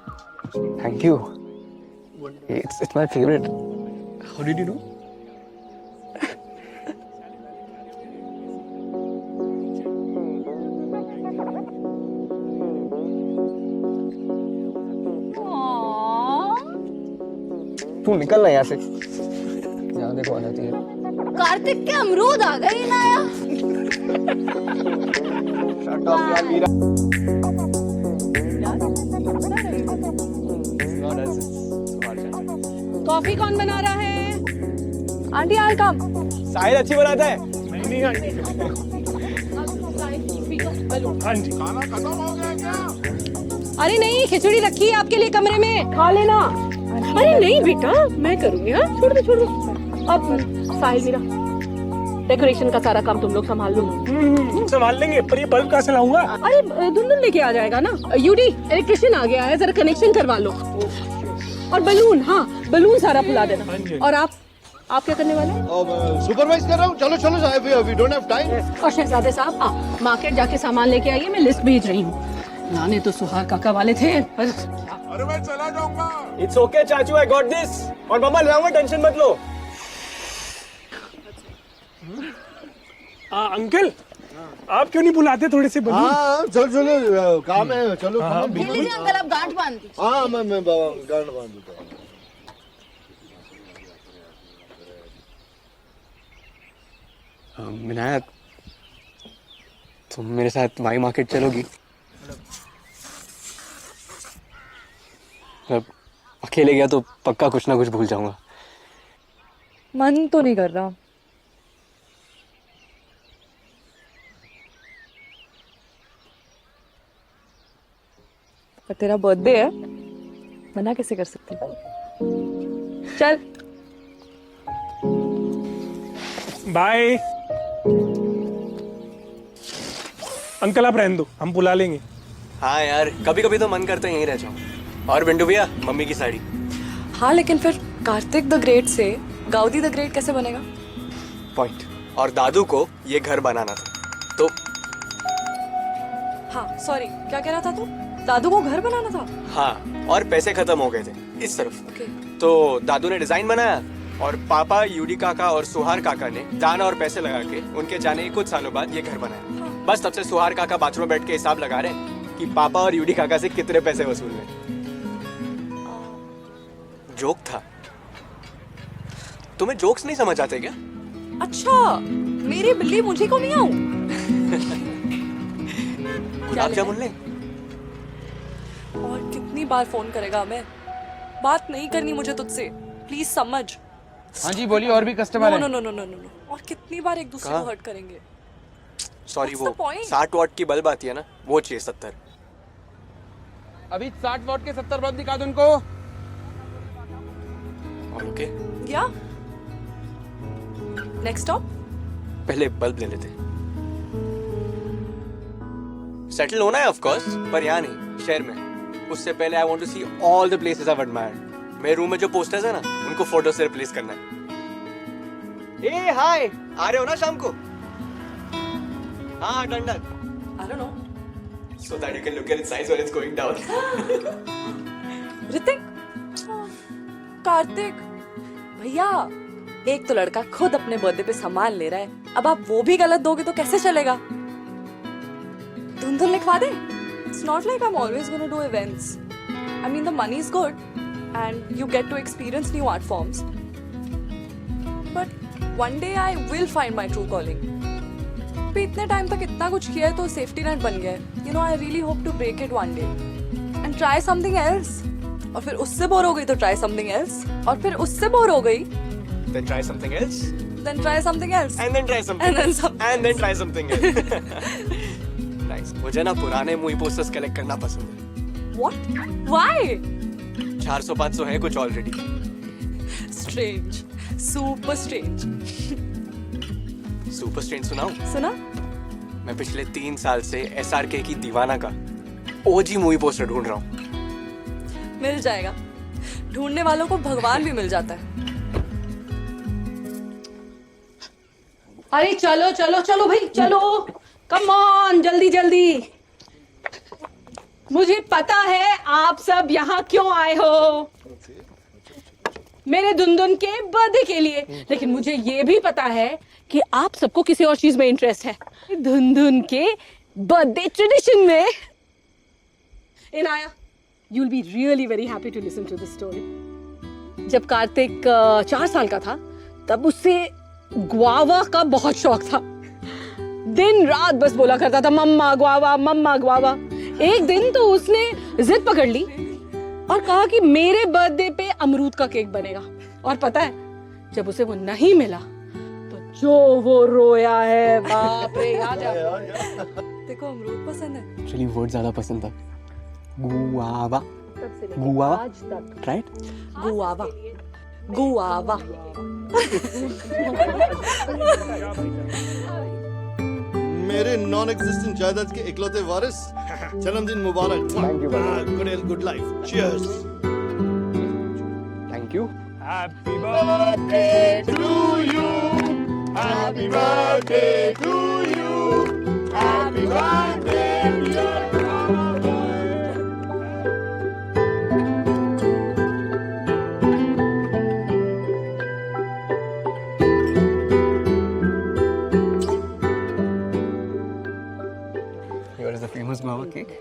Thank you. It's my favorite. How did you know? तू निकल ना यहाँ से। यहाँ देखो आ जाती है। कार्तिक के अमरूद आ गए इनाया। कॉफी कौन बना रहा है? आंटी आई कम। साहिल अच्छी बनाता है। नहीं आंटी। हाँ जी। अरे नहीं, खिचड़ी रखी है आपके लिए कमरे में, खा लेना। अरे नहीं बेटा, मैं करूंगी। हाँ छोड़ दो। अब साहिल मीरा, डेकोरेशन का सारा काम तुम लोग संभाल लो। संभाल लेंगे, पर ये बल्ब कहाँ से लाऊंगा? अरे दुल्हन लेके आ जाएगा ना। यूडी, इलेक्ट्रिशियन आ गया है, जरा कनेक्शन करवा लो। और बलून, हाँ बलून सारा फुला देना। और आप क्या करने वाले हैं? सुपरवाइज कर रहा हूँ। चलो साहब, वी डोंट हैव टाइम। और शहजादे साहब, मार्केट जाके सामान लेके आइए, मैं लिस्ट भेज रही हूँ। लाने तो सुहाग काका वाले थे। अरे मैं चला जाऊंगा। It's okay चाचू, I got this. और मम्मा ले आऊंगा, टेंशन मत लो। अंकल, आप क्यों नहीं बुलाते थोड़े से बलून? हाँ चलो काम है, चलो। ले लीजिए अंकल, आप गांठ बांध दीजिए। हाँ मैं गांठ बांध देता हूँ। विनायक, तुम मेरे साथ वाई मार्केट चलोगी? मतलब अकेले गया तो पक्का कुछ ना कुछ भूल जाऊंगा। मन तो नहीं कर रहा। पर तेरा बर्थडे है, मना कैसे कर सकती हूँ? चल। बाय। अंकल आप रहने दो, हम बुला लेंगे। हाँ यार, कभी कभी तो मन करता है यहीं रह जाऊं। और बिंडू भैया, मम्मी की साड़ी। हाँ लेकिन फिर कार्तिक द ग्रेट से गाउदी द ग्रेट कैसे बनेगा? पॉइंट। और दादू को ये घर बनाना था, तो हाँ सॉरी, क्या कह रहा था तू? दादू को घर बनाना था? हाँ, और पैसे खत्म हो गए थे इस तरफ। ओके। तो दादू ने डिजाइन बनाया और पापा, यूडी काका और सुहार काका ने दाना और पैसे लगा के उनके जाने के कुछ सालों बाद ये घर बनाया। बस तब से सुहार काका बाथरूम में बैठ के हिसाब लगा रहे हैं कि पापा और यूडी काका से कितने पैसे वसूल हुए। जोक था। तुम्हें जोक्स नहीं समझ आते क्या? अच्छा, मेरी बिल्ली मुझे को नहीं आऊं? गुलाब जामुन ले। और कितनी बार फोन करेगा मैं? बात नहीं करनी मुझे तुझसे, प्लीज समझ। हाँ जी बोलिए, और भी कस्टमर नो हैं। No no no no no. और कितनी बार एक दूसरे कहाँ? को हर्ट करेंगे? सॉरी, What's the वो point? 60 वॉट की बल्ब आती है ना, वो चाहिए 70। अभी 60 वॉट के 70 बल्ब दिखा दो उनको। और ओके, या नेक्स्ट स्टॉप? पहले बल्ब ले लेते। सेटल होना है ऑफ कोर्स, पर यहाँ नहीं, शहर में। उससे पहले I want to see all the places I have admired. मेरे रूम में जो पोस्टर्स है ना, उनको फोटो से रिप्लेस करना है। ए हाय, आ रहे हो ना शाम को? हाँ, done done. I don't know. So that you can look at its size when it's going down. Hrithik, Kartik, भैया, एक तो लड़का खुद अपने बर्थडे पे सामान ले रहा है, अब आप वो भी गलत दोगे तो कैसे चलेगा? धुन धुन लिखवा दे? It's not like I'm always going to do events. I mean the money is good and you get to experience new art forms. But one day I will find my true calling. पे इतने time तक इतना कुछ किया है तो safety net बन गया है। You know, I really hope to break it one day and try something else. और फिर उससे बोर हो गई तो try something else. और फिर उससे बोर हो गई Then try something else. then try something else. And then try something. And then else. something And then try something else. Nice. मुझे ना पुराने मूवी पोस्टर्स कलेक्ट करना पसंद है। What? Why? 400-500 है कुछ already. Strange. Super strange. Super strange सुनाऊं? सुना? मैं पिछले 3 साल से SRK की दीवाना का OG मूवी पोस्टर ढूंढ रहा हूँ। मिल जाएगा। ढूंढने वालों को भगवान भी मिल जाता है। अरे चलो चलो चलो भाई चलो, कम ऑन, जल्दी जल्दी। मुझे पता है आप सब यहाँ क्यों आए हो, मेरे दुनदुन के बर्थडे के लिए, लेकिन मुझे ये भी पता है कि आप सबको किसी और चीज में इंटरेस्ट है, धुन के बर्थडे ट्रेडिशन में। Inaya, you will be really very happy to listen to this story. जब कार्तिक 4 साल का था, तब उससे ग्वावा का बहुत शौक था। दिन रात बस बोला करता था मम्मा ग्वावा, मम्मा ग्वावा। एक दिन तो उसने जिद पकड़ ली और कहा कि मेरे बर्थडे पे अमरूद का केक बनेगा। और पता है, जब उसे वो नहीं मिला तो जो वो रोया है, बाप रे। याद है? देखो, अमरूद पसंद है। एक्चुअली वर्ड ज्यादा पसंद था। गुआवा। गुआवा। आज तक राइट? गुआवा। गुआवा। मेरे नॉन एग्जिस्टेंट जायदाद के इकलौते वारिस, जन्मदिन मुबारक। Thank you, brother. Good health, good life. Cheers. Thank you. Happy birthday to you. Happy birthday to you. Happy birthday dear Mama. Here is the famous guava cake.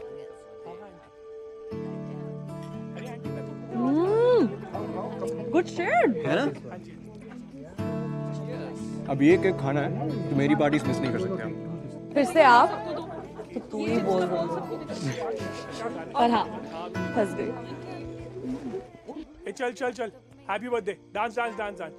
Good shade. है ना? अब ये cake खाना है तो मेरी party miss नहीं कर सकते आप। फिर से आप तो तू ही बोल रहा और हाँ, फंस गई। चल चल चल, happy birthday, dance dance dance dance.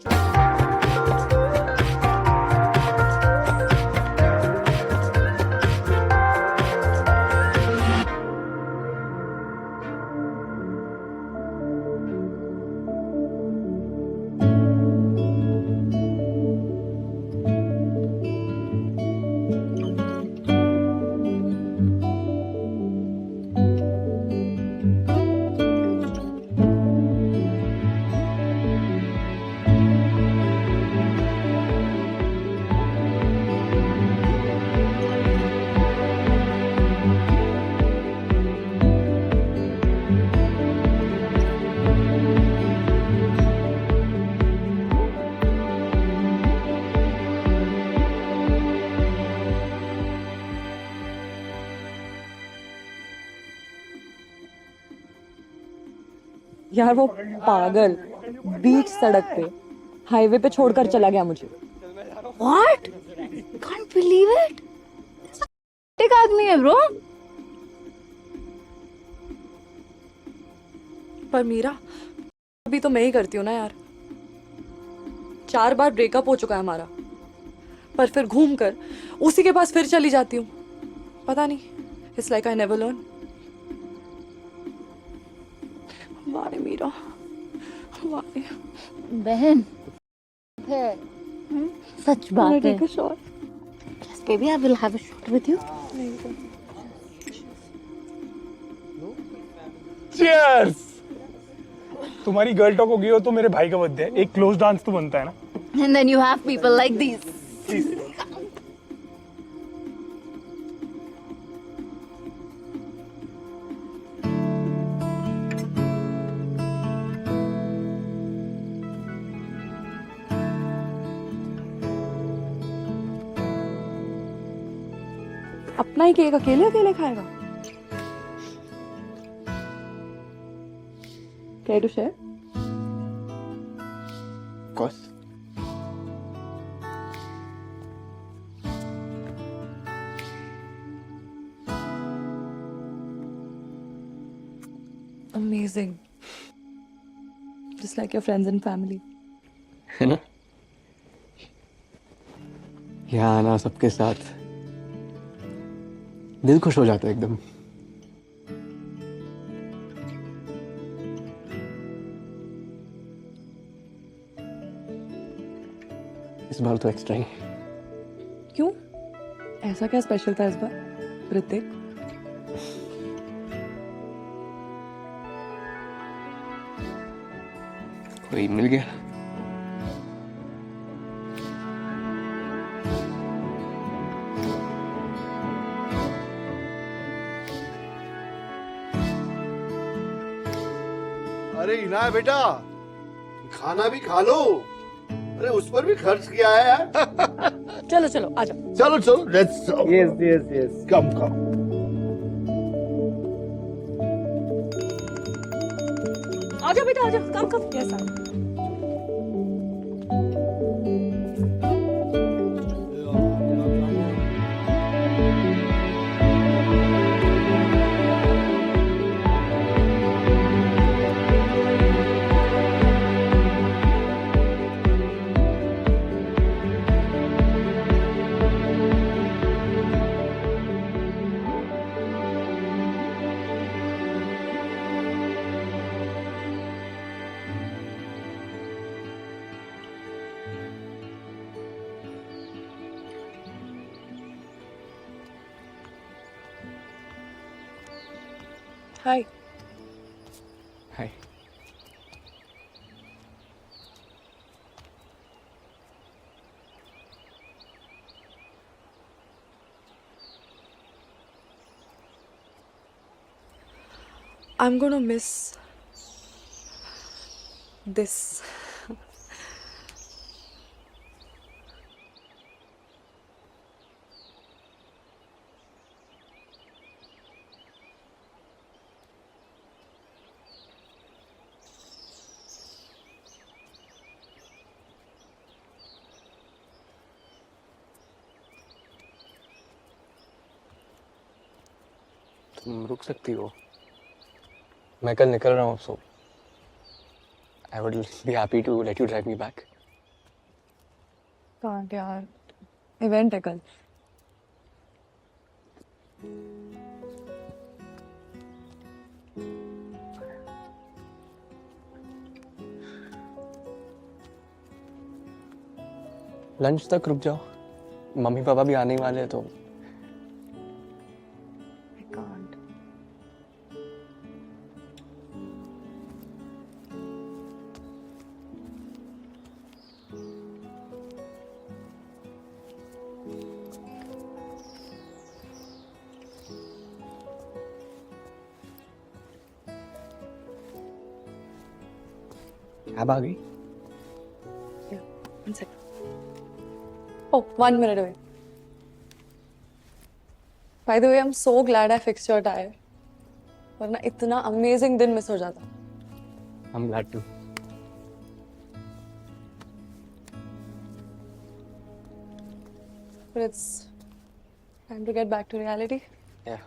यार वो पागल बीच सड़क पे हाईवे पे छोड़कर चला गया मुझे। What? Can't believe it. एक आदमी है ब्रो। पर मीरा अभी तो मैं ही करती हूँ ना यार। 4 बार ब्रेकअप हो चुका है हमारा, पर फिर घूम कर उसी के पास फिर चली जाती हूँ। पता नहीं, it's like I never learn. वाह मीरा वाह। बहन है सच बात है। Yes, baby, I will have a shot with you. Cheers! तुम्हारी गर्ल टॉक होगी हो तो मेरे भाई का बर्थडे है, एक क्लोज डांस तो बनता है ना। And then you have people like these. अपना ही केक अकेले अकेले खाएगा? Care to share? Of course. Amazing. Just like your friends and family. है ना? यहाँ आना सबके साथ दिल खुश हो जाता है एकदम। इस बार तो एक्स्ट्रा ही। क्यों? ऐसा क्या स्पेशल था इस बार ऋतिक? कोई मिल गया। अरे इना बेटा, खाना भी खा लो। अरे उस पर भी खर्च किया है यार। चलो चलो आ जाओ। चलो चलो, लेट्स यस कम कम। आ जाओ बेटा आ जाओ, कम कम। यस आ। Hi. Hi. I'm gonna miss this. तुम रुक सकती हो, मैं कल निकल रहा हूँ, so I would be happy to let you drive me back. Can't यार, इवेंट है कल। लंच तक रुक जाओ, मम्मी पापा भी आने ही वाले हैं तो। I can't. कैब आ गई? Yeah, 1 second. Oh, 1 minute away. By the way, I'm so glad I fixed your tire. वरना इतना अमेजिंग दिन मिस हो जाता। I'm glad to. But it's time to get back to reality. Yeah.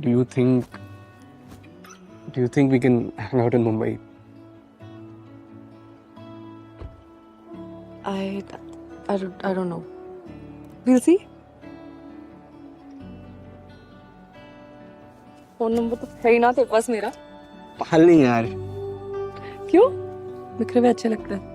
Do you think we can hang out in Mumbai? I don't know. We'll see. Phone number तो है ही ना तेरे पास मेरा. पाल नहीं यार. क्यों? बिखरे हुए अच्छे लगते हैं.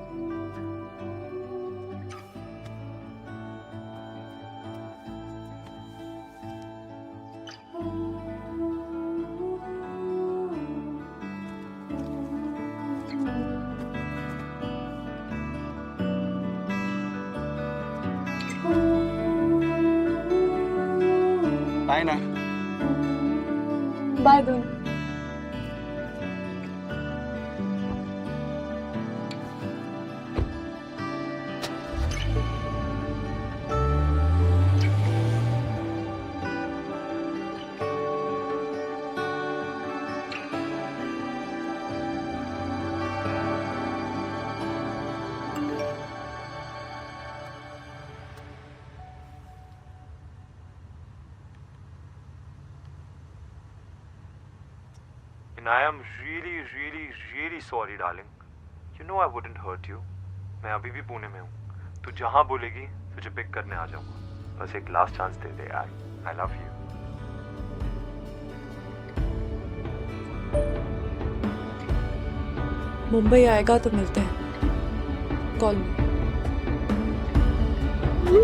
Bye ना. Bye Dhun. And I am really, really, really sorry, darling. You know I wouldn't hurt you. मैं अभी भी पुणे में हूँ. तू जहाँ बोलेगी तुझे पिक करने आ जाऊँगा. बस एक लास्ट चांस दे दे यार. I love you. मुंबई आएगा तो मिलते हैं. कॉल मी.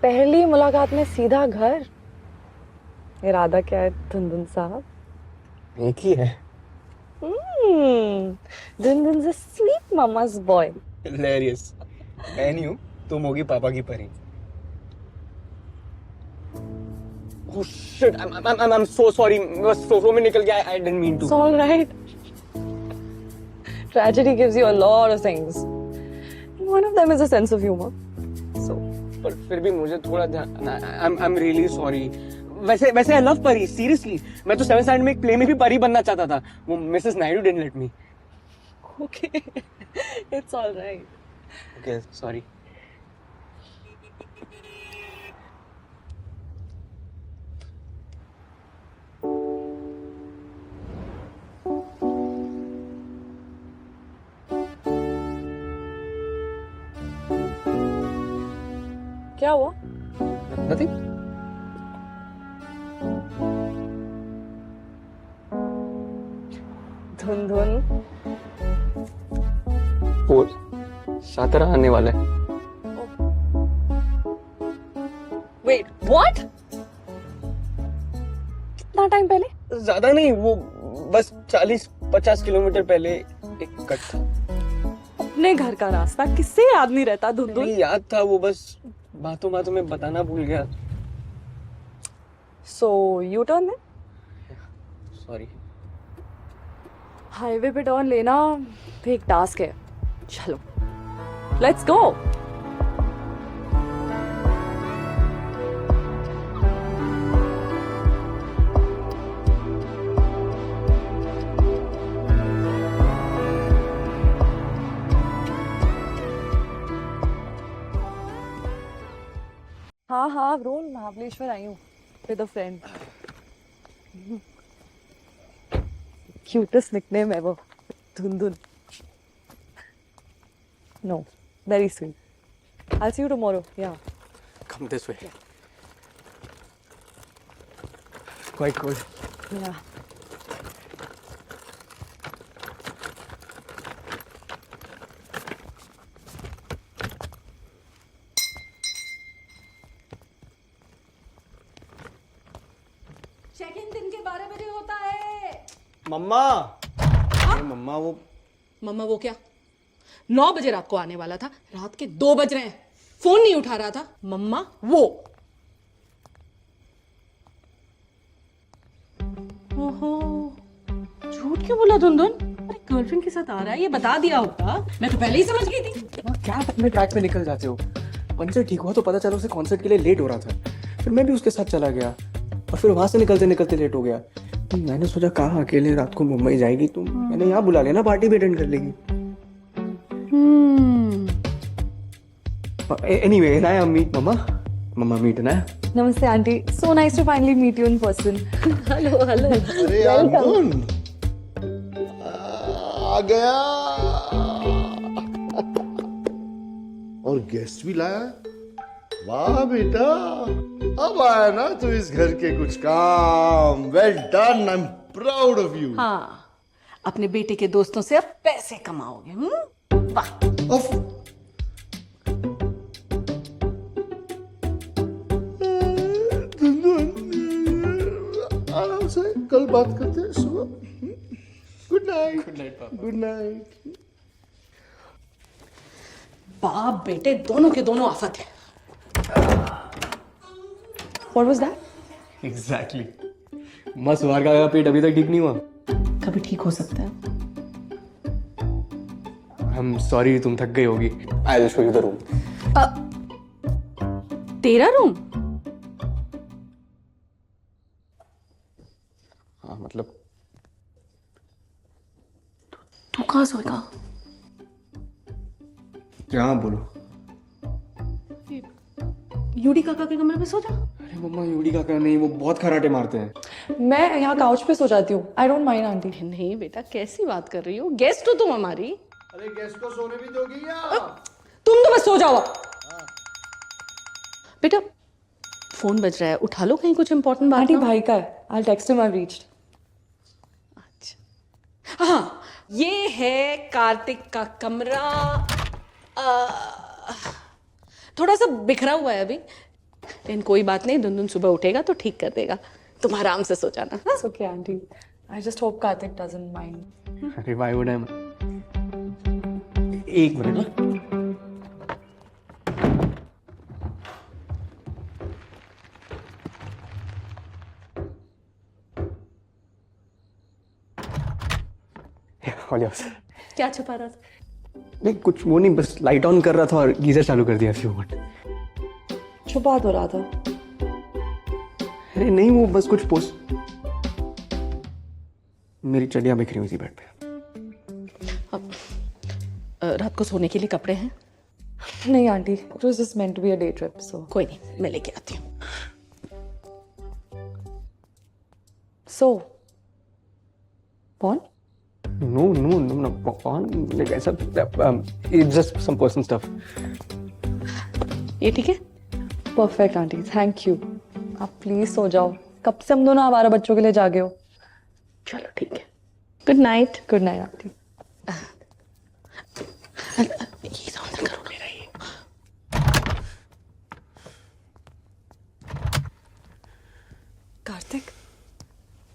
पहली मुलाकात में सीधा घर. इरादा क्या है धुंधुन साहब? एक ही है. धुंधुन से स्वीट मामा's boy. Hilarious. मैं नहीं हूँ. तुम होगी पापा की परी. Oh shit! I'm so sorry. बस सोफे में निकल गया. I didn't mean to. It's all right. Tragedy gives you a lot of things. One of them is a sense of humor. So. पर फिर भी मुझे थोड़ा ध्यान. I'm really sorry. वैसे I love परी. Seriously. मैं तो 7th standard में एक प्ले में भी परी बनना चाहता था. वो Mrs. Naidu didn't let me. Okay. It's all right. Okay, sorry. क्या हुआ? Nothing. धुंधुन. वो शातरा आने वाला है. Wait, what? कितना टाइम पहले? ज्यादा नहीं. वो बस 40-50 किलोमीटर पहले एक कट था. अपने घर का रास्ता किससे याद नहीं रहता धुंधुन? नहीं याद था. वो बस बातों बातों में बताना भूल गया. So you turn then? Sorry. Highway पे टर्न लेना भी एक टास्क है. चलो, लेट्स गो. हाँ रोल महाबलेश्वर आई हूँ with a friend. Cutest nickname है वो, धुंधुन. No, very sweet. I'll see you tomorrow. Yeah. Come this way. Quite cold. Yeah. मम्मा अरे मम्मा वो मम्मा वो क्या? 9 बजे रात को आने वाला था, रात के 2 बज रहे हैं, फोन नहीं उठा रहा था। मम्मा वो। ओहो, झूठ क्यों बोला दुनदुन? अरे गर्लफ्रेंड के साथ आ रहा है, ये बता दिया होता, मैं तो पहले ही समझ गई थी। क्या आप अपने ट्रैक पे निकल जाते हो? पंचर ठीक हुआ तो पता चला उसे कॉन्सर्ट के लिए लेट हो रहा था, फिर मैं भी उसके साथ चला गया और फिर वहां से निकलते निकलते लेट हो गया। मैंने सोचा कहाँ अकेले रात को मुंबई जाएगी तो मैंने यहाँ बुला लिया ना, पार्टी भी अटेंड कर लेगी। एनीवे ना मीट मम्मा मीट ना। Namaste, auntie. So nice to finally meet you in person. Hello hello. अरे अर्जुन आ गया और गेस्ट भी लाया। वाह बेटा, अब आया ना तो इस घर के कुछ काम। Well done, I am proud of you. हाँ, अपने बेटे के दोस्तों से अब पैसे कमाओगे। वाह। आराम से कल बात करते हैं सुबह। Good night. गुड नाइट पापा। Good night. बाप बेटे दोनों के दोनों आफत है। What was that? एग्जैक्टली मस्त मार का पेट अभी तक ठीक नहीं हुआ। कभी ठीक हो सकता है। आई एम सॉरी, तुम थक गई होगी। I will show you the room. तेरा रूम? हाँ मतलब तू कहाँ सोएगा? क्या बोलो? यूडी काका के कमरे में सो जा। अरे मम्मा यूडी काका नहीं, वो बहुत खराटे मारते हैं। मैं यहाँ काउच पे सो जाती हूँ। I don't mind, aunty. नहीं बेटा, कैसी बात कर रही हो? गेस्ट हो तुम हमारी। अरे गेस्ट को सोने भी दोगी या? तुम तो बस सो जाओ। बेटा फोन बज रहा है, उठा लो, कहीं कुछ इंपॉर्टेंट बात आंटी ना हो। भाई का है। I'll text him I've reached. हाँ, ये है कार्तिक का कमरा। थोड़ा सा बिखरा हुआ है अभी, लेकिन कोई बात नहीं, दुनदुन सुबह उठेगा तो ठीक कर देगा। तुम आराम से सो जाना। हाँ? It's okay, auntie. I just hope Karthik doesn't mind. अरे वाई वुड आई? एक मिनट। क्या छुपा रहा था? नहीं कुछ वो नहीं, बस लाइट ऑन कर रहा था और गीजर चालू कर दिया। Few minute. छुपा तो रहा था। अरे नहीं, वो बस कुछ पोस्ट। मेरी चड्डियां बिखरी हुई थी बेड पे। रात को सोने के लिए कपड़े हैं? नहीं aunty, it was just meant to be a day trip, so. कोई नहीं, मैं लेके आती हूँ। So, porn? No, porn like ऐसा, it's just some personal stuff. ये ठीक है? Perfect aunty, thank you. आप प्लीज सो जाओ, कब से हम दोनों आवारा बच्चों के लिए जागे हो। चलो ठीक है। Good night. Good night aunty. ये तो अंदर करो मेरा ये। Kartik,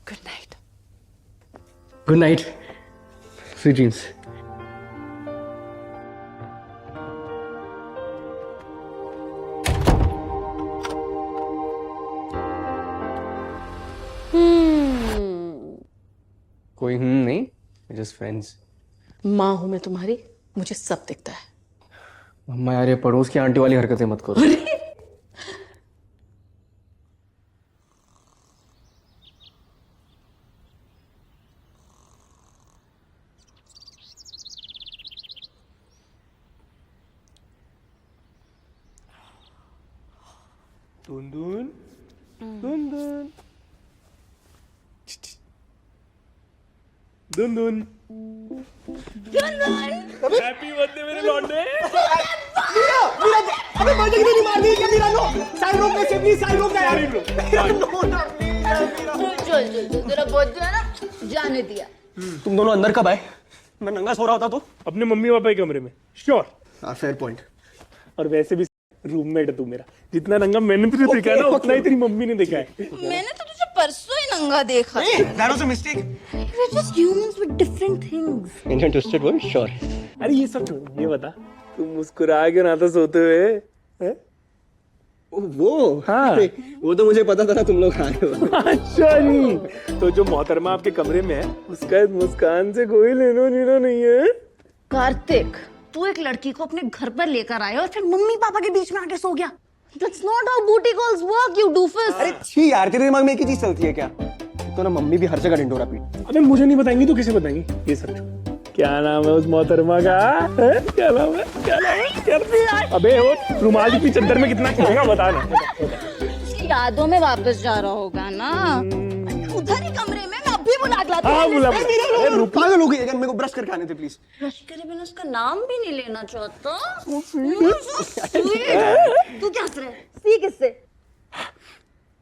good night. Good night, sweet dreams. कोई नहीं, जस्ट फ्रेंड्स। माँ हूं मैं तुम्हारी, मुझे सब दिखता है। मम्मा यार, ये पड़ोस की आंटी वाली हरकतें मत करो। दुनदुन दुनदुन दुनदुन हैप्पी बर्थडे मेरे लौंडे। अबे बर्थडे की नहीं मार दी क्या? मीरा नो साइड रोक ले, प्लीज साइड रोक यार। चल तेरा बर्थडे है ना, जाने दिया। तुम दोनों अंदर कब आए? मैं नंगा सो रहा होता तो। अपने मम्मी पापा के कमरे में। श्योर। हाँ फेयर पॉइंट। और वैसे भी रूममेट है तू मेरा, जितना रंगा मैंने तुझे देखा है ना, उतना ही तेरी मम्मी ने देखा है। मैंने तो तुझे परसों ही नंगा देखा Hey, that was a mistake. We're just humans with different things. Indian twisted word, sure. अरे ये सब छोड़, ये बता तुम मुस्कुरा क्यों ना था सोते हुए हैं? वो हाँ। अरे, वो तो मुझे पता था ना तुम लोग आए हो। अच्छा नहीं, तो जो मोहतरमा आपके कमरे में है उसका मुस्कान से कोई लेनो देना नहीं है। कार्तिक, तू एक लड़की को अपने घर पर लेकर आया और फिर मम्मी पापा के बीच में आके सो गया। That's not how booty calls work, you doofus. अरे छी यार, तेरे दिमाग में एक ही चीज चलती है क्या? तो ना मम्मी भी हर जगह डिंडोरा पीट। अबे मुझे नहीं बताएंगी तो किसे बताएंगी? ये सब छोड़। क्या नाम है उस मोहतरमा का? हैं? क्या नाम है? क्या नाम है? क्या? अबे वो रुमाल की चादर में कितना खाएगा बता ना। उसकी यादों में वापस जा रहा होगा ना। उधर ही कमरे में मैं अभी बुला के लाती हूँ। हाँ बुला। पागल हो गई है क्या? मेरे को ब्रश करके आने थे प्लीज। ब्रश करे बिना उसका नाम भी नहीं लेना चाहता। तू क्या हंस रहा है? सी किससे?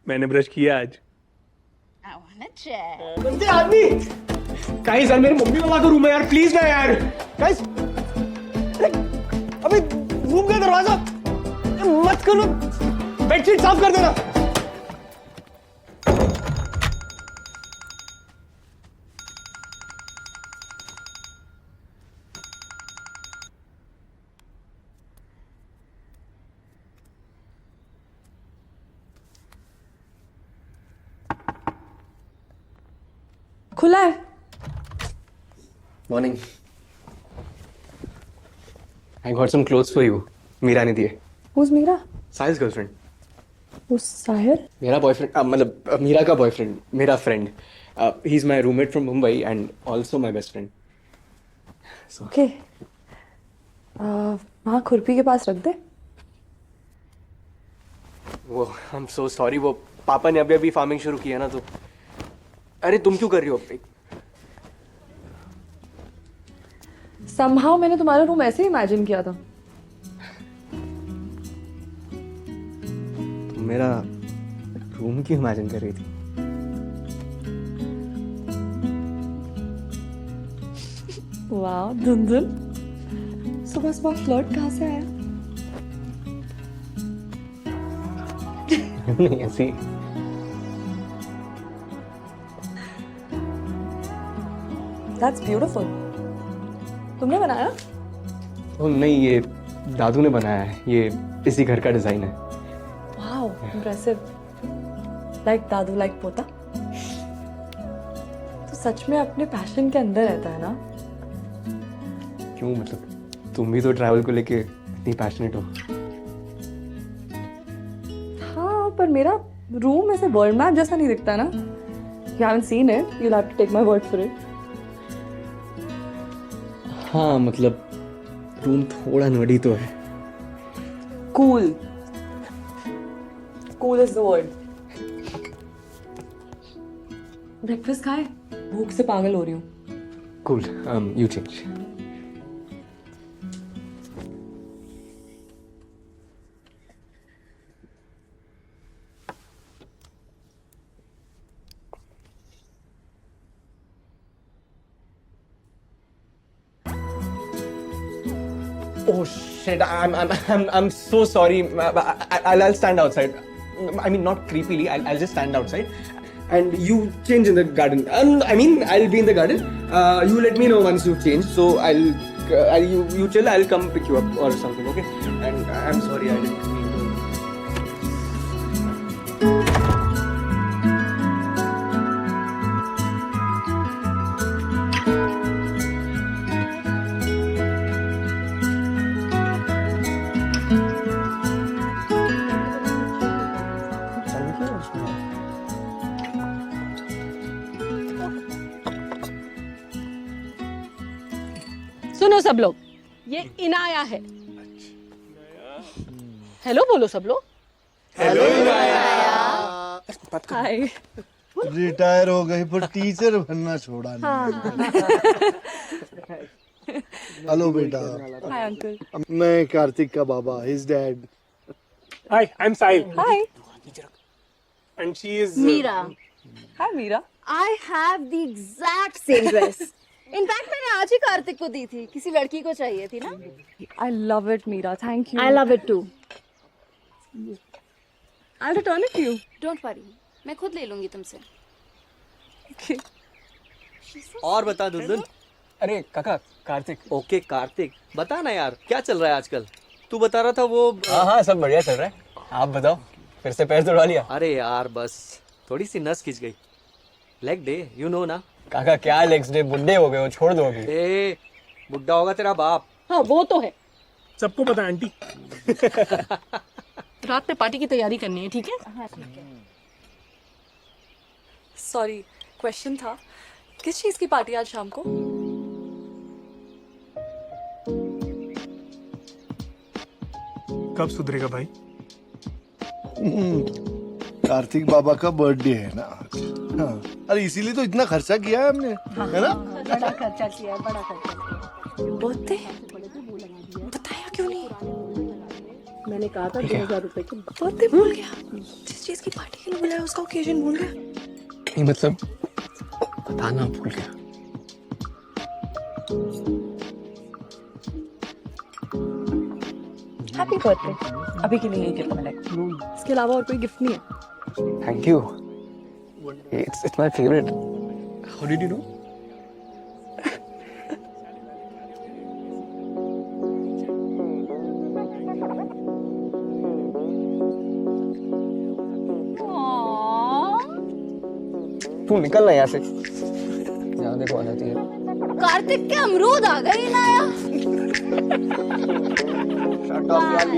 मैंने ब्रश किया आज। I wanna check. बंदे आदमी, गाइस यार मेरे मम्मी पापा का रूम है यार, प्लीज ना यार। गाइस, अबे रूम का दरवाजा मत करो, बेडशीट साफ कर देना। खुला है। Morning. I got some clothes for you. Meera ने दिए। Who's Meera? Sahil's girlfriend. Who's Sahil? मेरा बॉयफ्रेंड, मतलब मीरा का बॉयफ्रेंड, मेरा friend. He is my roommate from Mumbai and also my best friend. Okay. वहाँ खुरपी के पास रख दे। वो आई एम सो सॉरी, वो पापा ने अभी अभी फार्मिंग शुरू की है ना, तो अरे तुम क्यों कर रही हो? Somehow मैंने तुम्हारा रूम ऐसे ही इमेजिन किया था। तुम मेरा रूम क्यों इमेजिन कर रही थी? वाह धुंधुल, सुबह सुबह फ्लर्ट कहाँ से आया? नहीं ऐसी। That's beautiful. तुमने बनाया? ओ नहीं, ये दादू ने बनाया है, ये इसी घर का डिजाइन है। Wow, impressive. Like दादू like पोता। तो सच में अपने पैशन के अंदर रहता है ना? क्यों, मतलब तुम भी तो ट्रैवल को लेके इतनी पैशनेट हो। हाँ, पर मेरा रूम ऐसे वर्ल्ड मैप जैसा नहीं दिखता ना। You haven't seen it. You'll have to take my word for it. हाँ मतलब रूम थोड़ा नर्डी तो है। Cool. Cool is the word. Breakfast खाए? भूख से पागल हो रही हूँ। Cool, you change. Oh shit! I'm so sorry. I'll stand outside. I mean, not creepily. I'll just stand outside, and you change in the garden. I mean, I'll be in the garden. You let me know once you've changed. So you chill. I'll come pick you up or something. Okay? And I'm sorry. I didn't mean to. सुनो सब लोग, ये इनाया है। Hello बोलो सब लोग। हाय। Retire हो गई पर टीचर बनना छोड़ा नहीं। हेलो बेटा, हाय अंकल। मैं कार्तिक का बाबा, his dad. Hi, I'm Sahil. Hi. And she is Meera, hi Meera. I have the exact same dress. In fact मैंने आज ही कार्तिक को दी थी, किसी लड़की को चाहिए थी ना। I love it Meera, thank you. I love it too. I'll return it to you. Don't worry. मैं खुद ले लूंगी तुमसे। और बता दुल्हन। अरे काका कार्तिक। ओके कार्तिक, बता ना यार क्या चल रहा है आजकल। तू बता रहा था वो हाँ सब बढ़िया चल रहा है। आप बताओ, फिर से पैर तोड़वा लिया? अरे यार बस थोड़ी सी नस खिंच गई। लेग डे यू नो ना। काका क्या लेग्स डे, बुड्ढे हो गए हो, छोड़ दो अभी। ए बुड्ढा होगा तेरा बाप। हाँ वो तो है। सबको पता है आंटी। रात में पार्टी की तैयारी करनी है, ठीक है? सॉरी, क्वेश्चन था, किस चीज़ की पार्टी आज शाम को? कब सुधरेगा भाई? कार्तिक बाबा का बर्थडे है ना आज। हाँ, अरे इसीलिए तो इतना खर्चा किया है हमने, है ना? बड़ा खर्चा किया है, बड़ा खर्चा किया बर्थडे बताया क्यों नहीं? है। मैंने कहा था 2000 रुपए की। बर्थडे भूल गया। जिस चीज़ की पार्टी के लिए बुलाया उसका ओकेजन भूल गया। नहीं मतलब बताना भूल गया। Happy birthday. अभी के लिए ये गिफ्ट मिलेगा, इसके अलावा और कोई गिफ्ट नहीं है। Thank you. It's my favorite. How did you know? तू निकल ना यहाँ से। यहाँ देखो आ जाती है। कार्तिक के अमरूद आ गए ना यार। Shut up यार।